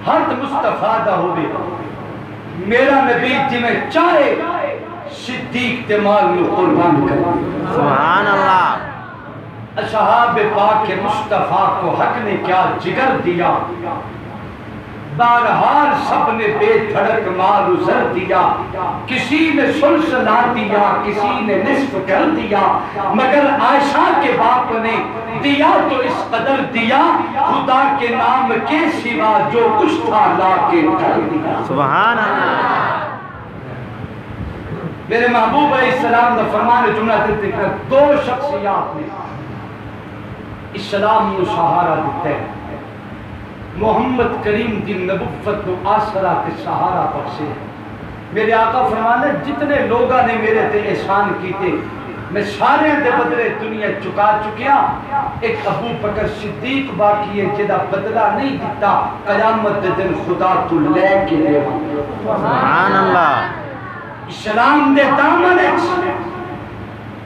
حد مصطفیٰ دا ہوگی میرا نبی جنہیں چاہے صدیق تے مال میں قربان کرے سبحان اللہ اصحاب پاک کے مصطفیٰ کو حق نے کیا جگر دیا بہرحال سب نے بے دھڑک مال ازر دیا کسی نے ثلث لا دیا کسی نے نصف کر دیا مگر عائشہ کے باپ نے دیا تو اس قدر دیا خدا کے نام کے سوا جو کچھ تھا لا کے کر دیا سبحان اللہ میرے محبوب علیہ السلام نے فرمان جملہ دیتے کہ دو شخصیات نے اسلام کو سہارا دیتے ہیں محمد کریم دی نبوت کو آسرا کے سہارا بخشے میرے آقا فرمانے جتنے لوگاں نے میرے تے احسان کیتے میں سارے دے بدلے دنیا چکا چکیا ایک ابو بکر صدیق باقی ہے جدا بدلہ نہیں دیتا قیامت دے دن خدا تو لے کے دے سبحان اللہ اسلام دے دامن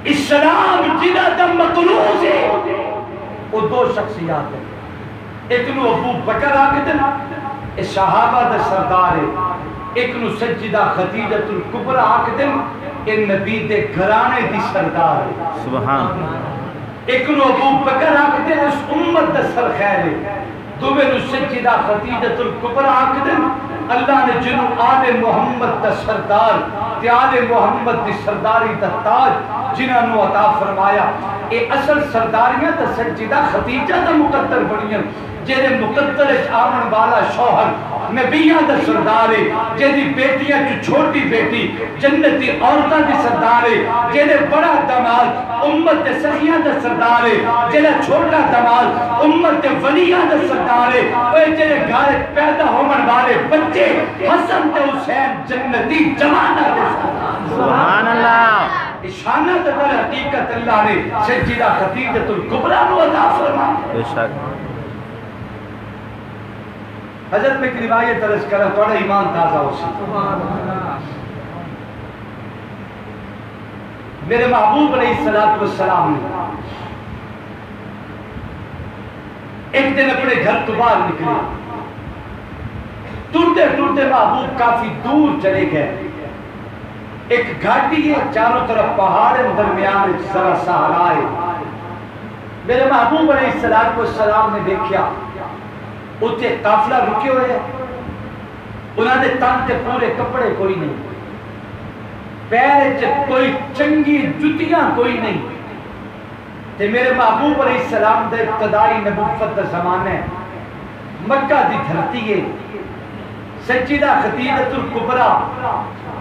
اسلام جدا دا مقروض ہے وہ دو شخصیات ہیں ایک نو ابو بکر آکتے نا اے صحابہ دا سردار ہے ایک نو سجدہ خدیجۃ الکبریٰ آکتے نا اے نبی دے گھرانے دی سردار ہے سبحان ایک نو ابو بکر آکتے نا اس امت دا سرخیر ہے دوے نو سجدہ خدیجۃ الکبریٰ آکتے نا اللہ نے جنو آل محمد دا سردار تے آل محمد دی سرداری دا تاج جنہاں نو عطا فرمایا اے اصل سرداریاں تا سجدہ خدیجہ دا مقدر بنیاں جیدے مقدر آمن والا شوہر نبیہ دا سردار ہے جیدی بیٹیاں جو چھوٹی بیٹی جنتی عورتہ دی سردار ہے جیدے بڑا دمال امت سخیہ دا سردار ہے جیدے چھوٹا دمال امت ولیہ دا سردار ہے وہ جیدے گھارے پیدا ہومن والے بچے حسن تے حسین جنتی جوانہ دے سبحان اللہ اشانہ در حقیقت اللہ نے سجدہ خدیجۃ الکبریٰ نو عطا فرمایا بے شک حضرت میں ایک روایت درج کرا تھوڑا ایمان تازہ ہو سی میرے محبوب علیہ السلام نے ایک دن اپنے گھر تو باہر نکلے ٹوٹے ٹوٹے محبوب کافی دور چلے گئے ایک گھاٹی ہے چاروں طرف پہاڑ درمیان ذرا سہارا ہے میرے محبوب علیہ السلام نے دیکھا اتنے قافلہ رکے ہوئے ہیں انہوں نے تن تے پورے کپڑے کوئی نہیں پیر کوئی چنگی جتیاں کوئی نہیں تے میرے محبوب علیہ السلام دے ابتدائی نبوت دا زمانہ ہے مکہ دی دھرتی ہے سجدہ خدیجۃ الکبریٰ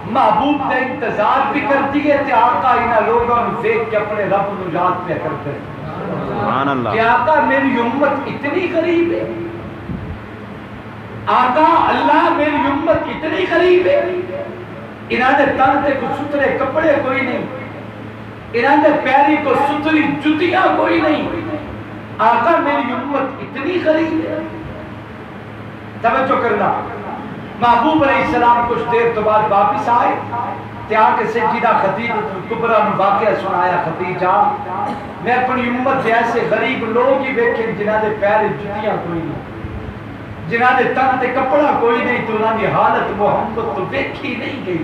محبوب دے انتظار بھی کرتی ہے تے آقا انہاں لوگوں نے دیکھ کے اپنے رب نو یاد پہ کرتے ہیں سبحان اللہ کہ آقا میری امت اتنی قریب ہے آقا اللہ میری امت اتنی قریب ہے انہاں دے تن تے کو سترے کپڑے کوئی نہیں انہاں دے پیری کو ستری جتیاں کوئی نہیں آقا میری امت اتنی قریب ہے توجہ کرنا محبوب علیہ السلام کچھ دیر تو بعد واپس آئے تے آ کے سجدہ خدیجۃ الکبریٰ نے واقعہ سنایا خدیجہ میں اپنی امت سے ایسے غریب لوگ ہی دیکھیں جنہاں دے پیر جتیاں کوئی نہیں جنہاں دے تن تے کپڑا کوئی نہیں تو انہاں دی حالت محمد تو دیکھی نہیں گئی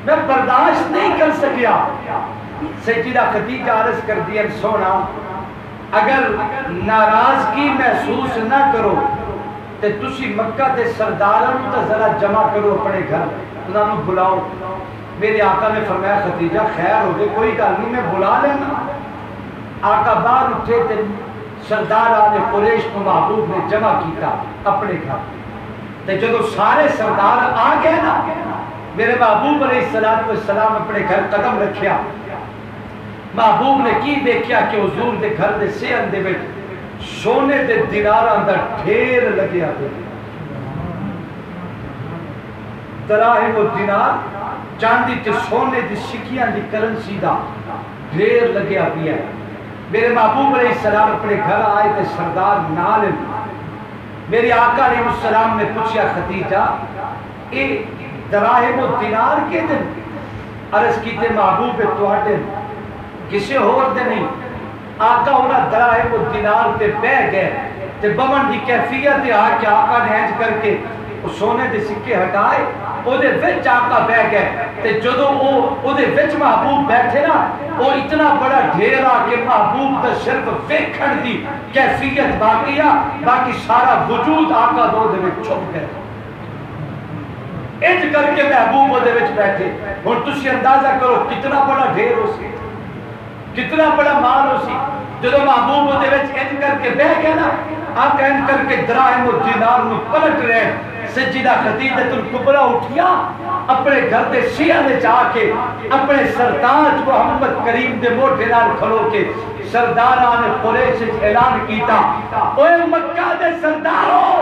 میں برداشت نہیں کر سکیا سجدہ خدیجہ عرض کر دیا سونا اگر ناراضگی محسوس نہ کرو تے تسی مکہ دے سرداراں تے ذرا جمع کرو اپنے گھر انہاں نوں بلاؤ میرے آقا نے فرمایا خدیجہ خیر ہو گئے کوئی گل نہیں میں بلا لینا آقا باہر اٹھے تے سردار آنے قریش کو محبوب نے جمع کیتا اپنے گھر تے جدو سارے سردار آ گئے نا میرے محبوب علیہ السلام اپنے گھر قدم رکھیا محبوب نے کی دیکھیا کہ حضور دے گھر دے سیہن دے وچ سونے دے دیناراں دا ڈھیر لگیا پیا دراہم و دینار چاندی تے سونے دی سکیاں دی کرنسی دا ڈھیر لگیا پیا میرے محبوب علیہ السلام اپنے گھر آئے تھے سردار نال میرے آقا علیہ السلام نے پوچھا خدیجہ اے دراہم و دینار کے دن عرض کیتے محبوب تواڈے کسے ہور دے نہیں آقا انہاں دراہم و دینار تے بہ گئے تے بمن دی کیفیت آ کہ آقا نے انج کر کے سونے دے سکے ہٹائے او دے وچ آقا بہ گئے تے جدوں او دے وچ محبوب بیٹھے نا او اتنا بڑا ڈھیر آ کہ محبوب دا صرف ویکھن دی کیفیت باقی سارا وجود آقا دو دے وچ چھپ گئے انج کر کے محبوب او دے وچ بیٹھے ہن تسی اندازہ کرو کتنا بڑا ڈھیر ہو سی کتنا بڑا مال ہو سی جدوں محبوب او دے وچ انج کر کے بیٹھ گئے نا آقا انج کر کے دراہم و دینار نو پلٹ رہے سجدہ خدیجۃ الکبریٰ اٹھیا اپنے گھر دے سیاں دے جا کے اپنے سرتاج محمد کریم دے موٹے نال کھلو کے سرداران قریش اعلان کیتا اوے مکہ دے سرداروں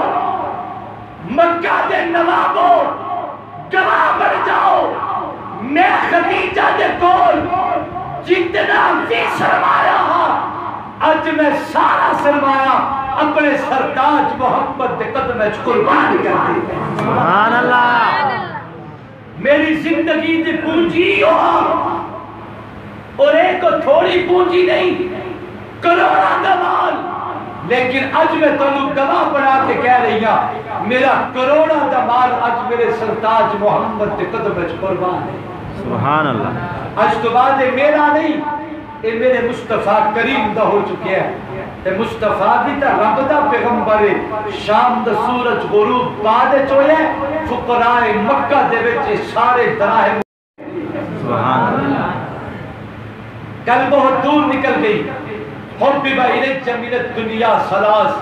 مکہ دے نوابوں گواہ بن جاؤ میں خدیجہ دے کول جتنا بھی سرمایہ اج میں سارا سرمایہ اپنے سرتاج محمد دے قدم وچ قربان کر دی سبحان اللہ میری زندگی دی پونجی ہو اور ایک تھوڑی پونجی نہیں کروڑا دا مال لیکن اج میں تانوں گواہ بنا کے کہہ رہی ہوں میرا کروڑا دا مال اج میرے سرتاج محمد دے قدم وچ قربان ہے سبحان اللہ اج تو بعد میرا نہیں اے میرے مصطفیٰ کریم دا ہو چکے ہیں تے مصطفیٰ بھی تا رب دا پیغمبر شام دا سورج غروب بعد چوئے فقراء مکہ دے وچ سارے دراہم سبحان اللہ کل بہت دور نکل گئی حبب الیک من الدنیا ثلاث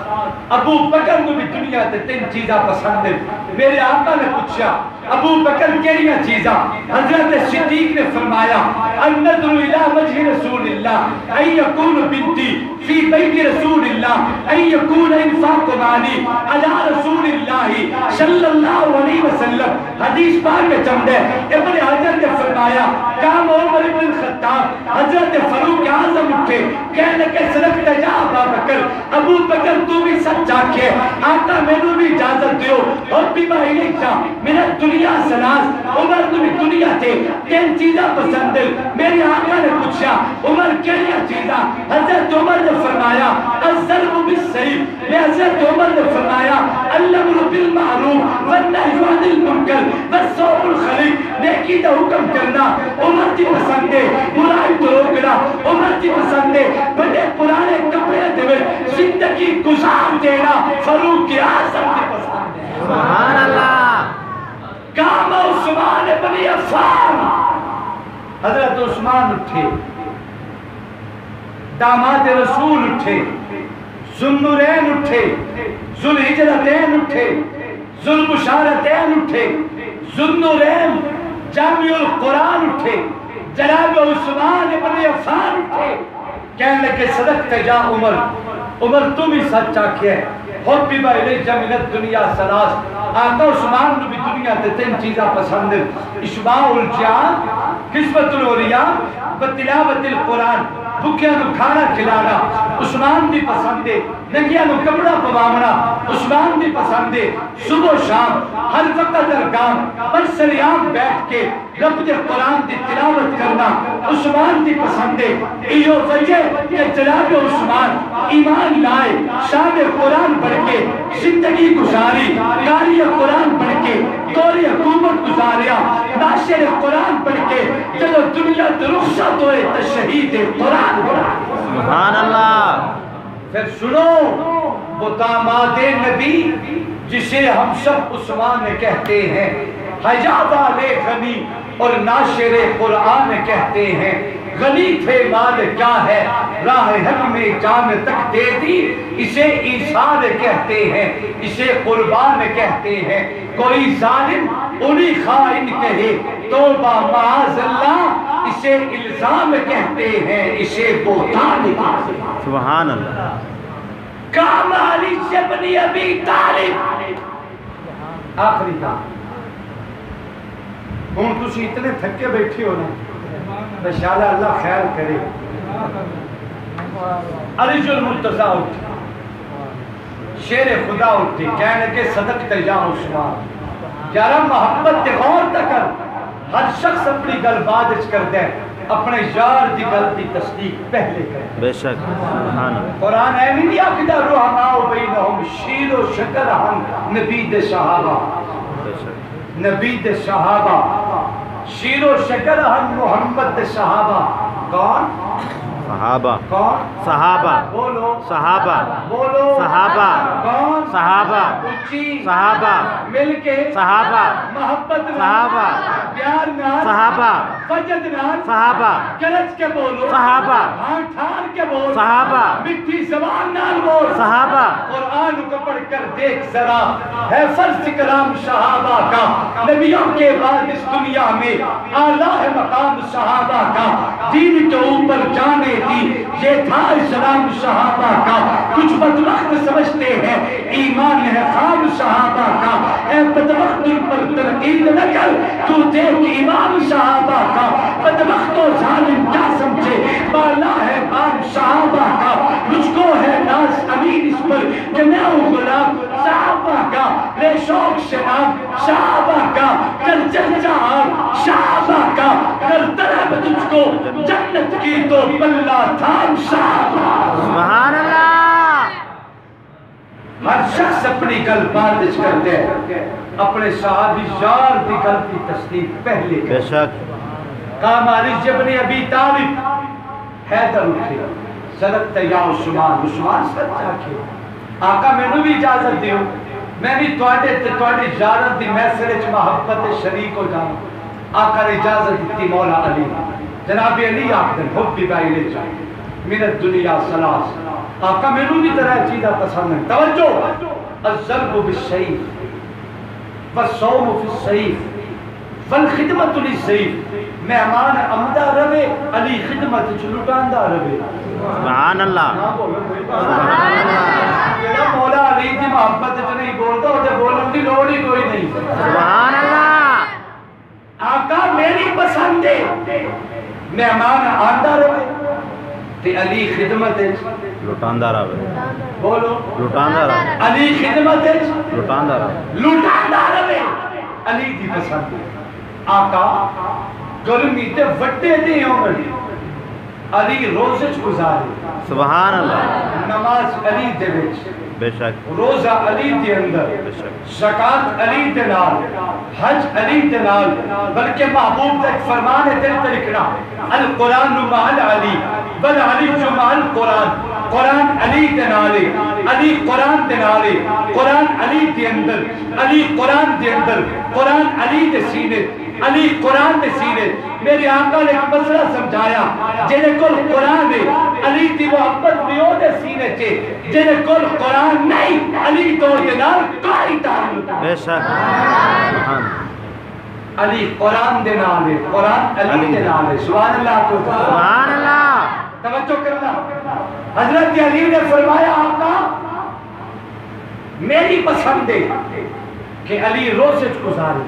ابو بکر کو بھی دنیا تے تین چیزاں پسند ہیں میرے آقا نے پوچھا ابو بکر کیڑیاں چیزاں حضرت صدیق نے فرمایا النظر الى وجه رسول اللہ ان یکون بنتی فی بیت رسول اللہ ان یکون انفاق مالی علی رسول اللہ صلی اللہ علیہ وسلم حدیث پاک میں چمدے ابن حجر نے فرمایا کام عمر بن الخطاب حضرت فاروق اعظم اٹھے کہنے لگے صدقت جا ابا بکر ابو بکر تو بھی سچ آکھے آقا میں نے بھی اجازت دیو اور بیمہ الیکا من الدنیا سلاس عمر تو بھی دنیا تھے تین چیزاں پسند دل میری آقا نے پوچھا عمر کیلیا چیزاں حضرت عمر نے فرمایا الضرب بالسیف میں حضرت عمر نے فرمایا الامر بالمعروف والنہی عن المنکر والصوم الخلیق نیکی دا حکم کرنا عمر کی پسند ہے برائی تو روکنا عمر کی پسند ہے بڑے پرانے کپڑے دے زندگی گزار دینا فاروق اعظم کی پسند ہے سبحان اللہ کام عثمان بن عفان حضرت عثمان اٹھے داماد رسول اٹھے ذوالنورین اٹھے ذوالہجرتین اٹھے ذوالبشارتین اٹھے ذوالنورین جامع القرآن اٹھے جناب عثمان بن عفان اٹھے کہنے لگے صدقت جا عمر عمر تم ہی سچ آکھے حبب الیک من الدنیا ثلاث آقا عثمان نے بھی دنیا تے تین چیزاں پسند ہیں اشباع الجان قسمت العریاں بتلاوت القرآن بھکیاں نو کھانا کھلانا عثمان بھی پسند ہے ننگیاں نو کپڑا پواونا عثمان بھی پسند ہے صبح شام ہر وقت درگاہ پر سریام بیٹھ کے رب دے قرآن دی تلاوت کرنا عثمان بھی پسند ہے ایو وجہ کہ جناب عثمان ایمان لائے شام قرآن پڑھ کے زندگی گزاری قاری قرآن پڑھ کے دوری حکومت گزاریا ناشر قرآن پڑھ کے چلو دنیا رخصت ہوئے تشہید قرآن سبحان اللہ پھر سنو وہ داماد نبی جسے ہم سب عثمان کہتے ہیں حجاب والے غنی اور ناشر قرآن کہتے ہیں غنی تھے مال کیا ہے راہ حق میں جان تک دے دی اسے ایثار کہتے ہیں اسے قربان کہتے ہیں کوئی ظالم انہی خائن کہے توبہ معاذ اللہ اسے الزام کہتے ہیں اسے بہتان کہتے ہیں سبحان اللہ کام علی سے بنی ابی طالب آخری کام ہوں تسی اتنے تھکے بیٹھے ہو نا انشاءاللہ اللہ خیر کرے علی المرتضیٰ اٹھے، شیر خدا اٹھے، کہنے کے صدقت یا عثمان، یارا محبت تے غور تکر، ہر شخص اپنی گل بعد اچ کر دے، اپنے یار دی گل دی تصدیق پہلے کر۔ بے شک سبحان اللہ۔ قرآن ہے نہیں آکدہ رحماء بینہم شیر و شکر ہم نبی دے صحابہ، بے شک نبی دے صحابہ، شیر و شکر ہم محمد دے صحابہ، کون؟ صحابہ، کون؟ صحابہ، بولو صحابہ، بولو صحابہ، کون؟ صحابہ، اچھی صحابہ، مل کے صحابہ، محبت نال، صحابہ، پیار نال، صحابہ، فجد نال، صحابہ، گرج کے بولو، صحابہ، ہاں ٹھار کے بول، صحابہ، مٹھی زبان نال بول، صحابہ، قرآن کو پڑھ کر دیکھ ذرا، ہے فرض کلام صحابہ کا، نبیوں کے بعد اس دنیا میں اعلیٰ ہے مقام صحابہ کا، دین کے اوپر جانے دی، یہ تھا اسلام صحابہ کا، کچھ بدبخت سمجھتے ہیں ایمان ہے خام صحابہ کا، اے بدبخت ان پر تنقید نہ کر، تو دیکھ ایمان صحابہ کا، بدبخت و ظالم کیا سمجھے، بالا ہے بام صحابہ کا، مجھ کو ہے ناز امین اس پر کہ میں ہوں غلام صحابہ کا، لے شوق سے نام صحابہ کا، کر چرچا صحابہ کا، کر طلب تجھ کو جنت کی تو بلہ تھام صحابہ۔ سبحان اللہ۔ ہر شخص اپنی گل بارش کر دے، اپنے صحابی یار دی گل کی تصدیق پہلے بے کر۔ شک کام علی جبن ابی طالب حیدر اٹھے، صدقت یا عثمان، عثمان سچ آکھے، آقا میں نے بھی اجازت دیو، میں بھی توڑے یارت دی محفل وچ محبت شریک ہو جاؤں۔ آقا نے اجازت دیتی مولا علی، جناب علی آخر حب بائلے جائیں من الدنیا سلاس، آقا میں نے بھی طرح چیزہ پسند ہے، توجہ، الضرب بالسیف والصوم فی السیف والخدمت للسیف، مہمان عمدہ روے علی خدمت چلوٹاندہ روے۔ سبحان اللہ۔ سبحان اللہ۔ جڑا مولا علی دی محبت جو نہیں بولتا ہوتے بولن دی لوڑ ہی کوئی نہیں۔ سبحان اللہ۔ آقا میری پسند ہے، مہمان آندہ روے تے علی خدمت لٹاندہ رہے، بولو لٹاندہ رہے، علی خدمت لٹاندہ رہے، لٹاندہ روے علی دی پسند ہے۔ آقا گرمی تے وٹے دے عمر علی روزہ گزارے، سبحان اللہ۔ نماز علی دے وچ، بے شک روزہ علی دے اندر، بے شک زکاة علی دے نال، حج علی دے نال، بلکہ محبوب تک فرمان ہے دل ترکنا، القرآن مع العلی والعلی مع القرآن، قرآن علی دے نالے، علی قرآن دے نالے، قرآن علی دے اندر، علی قرآن دے اندر، قرآن علی دے سینے، علی قرآن دے سینے۔ میرے آقا نے ایک مسئلہ سمجھایا، جنہیں کل قرآن ہے علی دی محبت بھی ہو دے سینے چے، جنہیں کل قرآن نہیں علی دو دنال کوئی تعلق۔ بے شک سبحان علی قرآن دے نالے، قرآن علی دے نالے، سبحان اللہ کو سبحان اللہ۔ توجہ کرنا۔ حضرت علی نے فرمایا آقا میری پسند ہے کہ علی روزہ گزارے،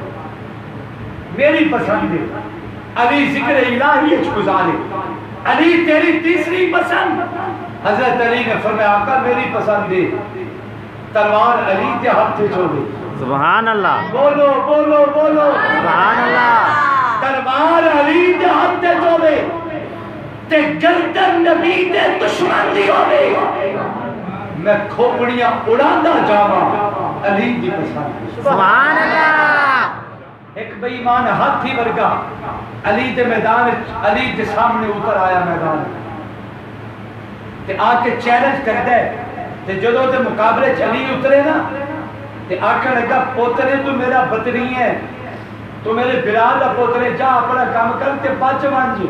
میری پسند ہے علی ذکر الہی گزارے، علی تیری تیسری پسند۔ حضرت علی نے فرمایا آقا میری پسند ہے تلوار علی کے ہاتھ سے چھوڑے، سبحان اللہ۔ بولو بولو بولو، سبحان اللہ۔ تلوار علی کے ہاتھ سے چھوڑے تے گردن نبی دے دشمن دی ہوئے، میں کھوپڑیاں اڑاندہ جاواں علی دی پسند۔ سبحان اللہ۔ ایک بے ایمان ہاتھی ورگا علی دے میدان، علی دے سامنے اتر آیا میدان تے آ کے چیلنج کر دے، تے جدوں دے مقابلے علی اترے نا تے آکھن لگا پوترے تو میرا بطری ہے، تو میرے بلال دا پوترے جا اپنا کام کر تے بچ وانج۔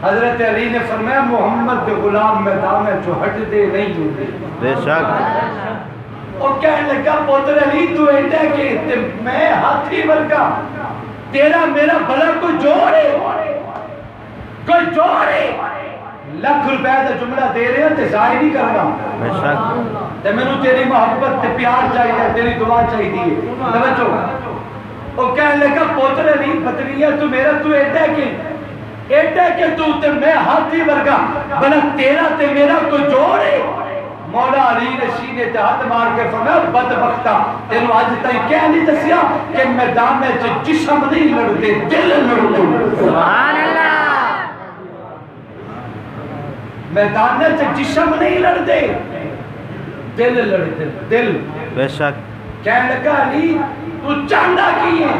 حضرت علی نے فرمایا محمد دے غلام میدان میں جو ہٹ دے نہیں ہوتے۔ بے شک۔ اور کہنے لگا پوتر علی تو ایڈا کہ میں ہاتھی ورگا، تیرا میرا بھلا کوئی جوڑ ہے، کوئی جوڑ ہے، لاکھ روپے دا جملہ دے رہے ہیں تے ضائع نہیں کرنا، بے شک۔ تے میں نے تیری محبت تے پیار چاہیے، تیری دعا چاہیے۔ توجہ، اور کہنے لگا پوتر علی بطریہ تو میرا تو ایڈا کہ ایڈا کہ تو تے میں ہاتھی ورگا بنا تیرا تے میرا کوئی جوڑ ہے. مولا علی نے سینے تے ہاتھ مار کے فرمایا بدبختہ تینوں اج تائیں کہہ نہیں دسیا کہ میدان میں جسم نہیں لڑتے دل لڑتے. سبحان اللہ. میدان میں جسم نہیں لڑتے دل لڑتے. دل بے شک. کہنے لگا علی تو چاہتا کی ہے؟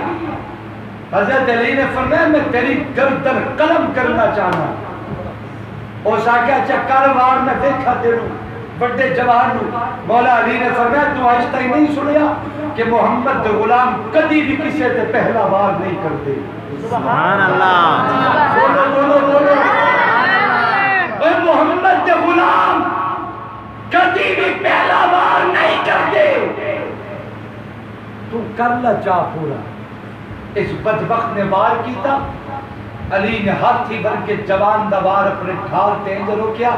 حضرت علی نے فرمایا میں تیری گردن قلم کرنا چاہنا. اس آگیا چکر وار میں دیکھا تیروں بڑے جوان نو. مولا علی نے فرمایا تو آج تک نہیں سنیا کہ محمد غلام کدی بھی کسی سے پہلا وار نہیں کرتے. سبحان اللہ. بولو بولو بولو. اے محمد غلام کدی بھی پہلا وار نہیں کرتے. تو کر لا چاہ پورا. اس بدبخت نے وار کیتا. علی نے ہاتھی بن کے جوان دا وار اپنے ڈھال تے انج روکیا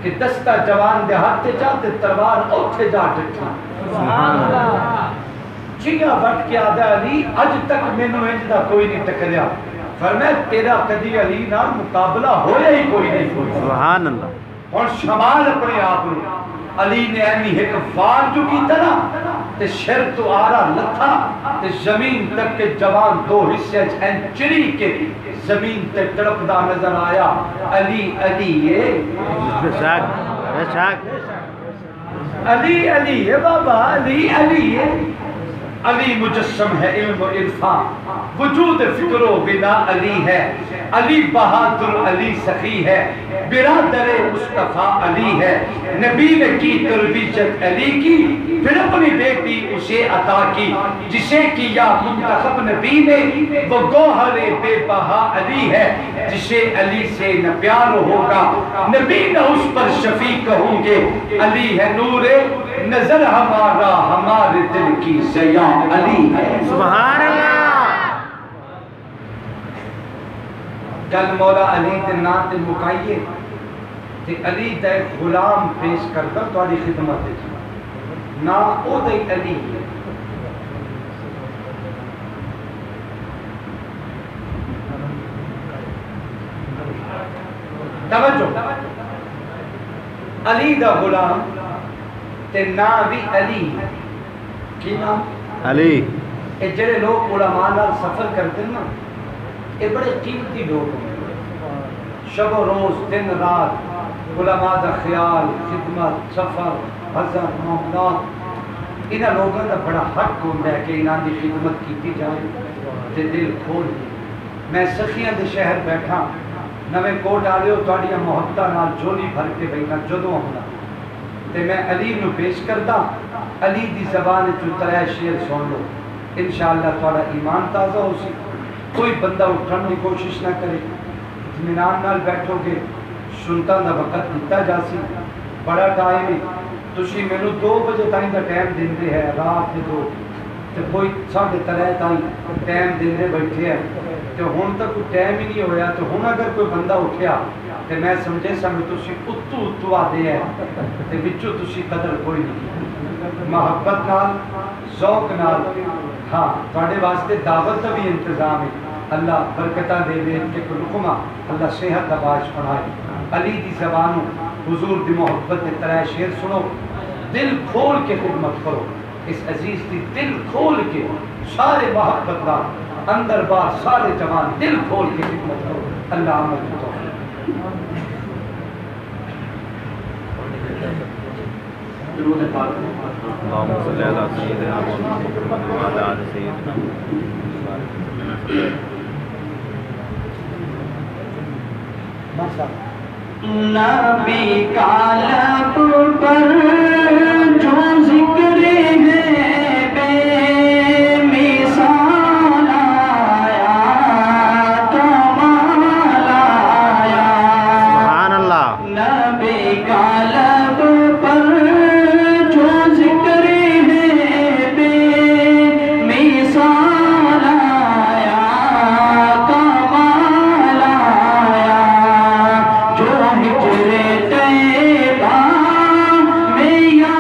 کہ دستہ جوان دے ہاتھ چاہتے تلوار اوتھے جا ڈٹھی. سبحان اللہ. چیا وٹ کے آدھا علی اج تک مینوں انج دا کوئی نہیں ٹکریا. فرمایا تیرا کدی علی نال مقابلہ ہویا ہی کوئی نہیں. سبحان اللہ. اور شمال اپنے آپ نے علی نے ایمی ایک وار جو کی طرح تے شر تو آرہ لتھا تے زمین تک کے جوان دو حصے این چری کے زمین تے تڑپدا نظر آیا. علی علی بے شک. بے شک. علی علی بابا علی علی علی مجسم ہے علم و عرفان وجود فکر و بنا علی ہے. علی بہادر علی سخی ہے برادر مصطفیٰ علی ہے. نبی نے کی تربیت علی کی پھر اپنی بیٹی اسے عطا کی جسے کیا منتخب نبی نے وہ گوہر بے بہا علی ہے. جسے علی سے نہ پیار ہوگا نبی نہ اس پر شفیع ہوں گے. علی ہے نور نظر ہمارا ہمارے دل کی ضیاء علی ہے. سبحان اللہ. گل مولا علی دے نام تے مکائیے تے علی دا ایک غلام پیش کردا تہاڈی خدمت وچ. نا او دے علی توجہ. علی دا غلام تے نا بھی علی. کی نام؟ علی. اے جڑے لوگ علماء نال سفر کرتے ہیں نا یہ بڑے قیمتی لوگ ہیں. شب و روز دن رات علماء دا خیال خدمت سفر حضر معاملات انہاں لوگوں دا بڑا حق ہوتا ہے کہ انہاں دی خدمت کیتی جائے تے دل کھول. میں سخیاں دے شہر بیٹھا نویں کوٹ آ رہے ہو تہاڈیاں محبتاں نال جھولی بھر کے بیٹھا جدوں آنا تے میں علی نو پیش کردا. علی دی زبان چوں ترے شعر سن لو انشاءاللہ تہاڈا ایمان تازہ ہو سی. کوئی بندہ اٹھن کی کوشش نہ کرے. اطمینان نال بیٹھو گے سنتاں دا وقت دیتا جا سی. بڑا ٹائم ہے تسی مینوں 2 بجے تائیں دا ٹائم دیندے ہے رات دے 2 تے کوئی 3:30 تائیں ٹائم دیندے بیٹھے ہیں تے ہن تک کوئی ٹائم ہی نہیں ہویا. تے ہن اگر کوئی بندہ اٹھیا تے میں سمجھے سمجھ تسی اتو آدے ہیں تے وچوں تسی قدر کوئی نہیں. محبت نال ذوق نال ہاں تواڈے واسطے دعوت کا بھی انتظام ہے. اللہ برکتاں دے دے کہ رکما اللہ صحت دا باعث بنائے. علی دی زبانوں حضور دی محبت دے ترے شعر سنو. دل کھول کے خدمت کرو. اس عزیز دی دل کھول کے سارے محبت نال اندر باہر سارے جوان دل کھول کے خدمت کرو. اللہ عمل کی توفیق. درود پاک. اللهم صل على سيدنا محمد وعلى آل سيدنا محمد. نبی کا لب پر جو ذکر ہے بے مثال آیا کمال آیا. سبحان اللہ. نبی کا لب پر جو ذکر ہے بے مثال آیا کمال آیا. جو ہجر طیبہ میں یا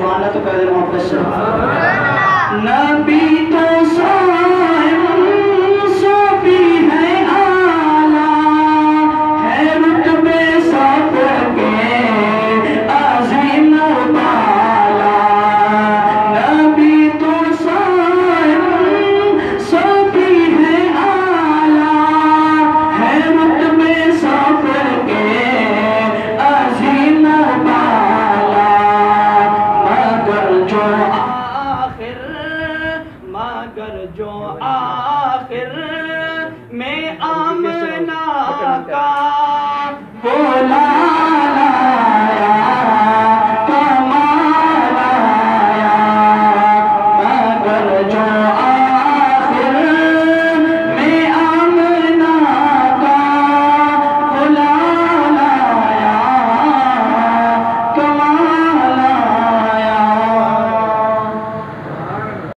ماننا تو پہلے محبت سے نبی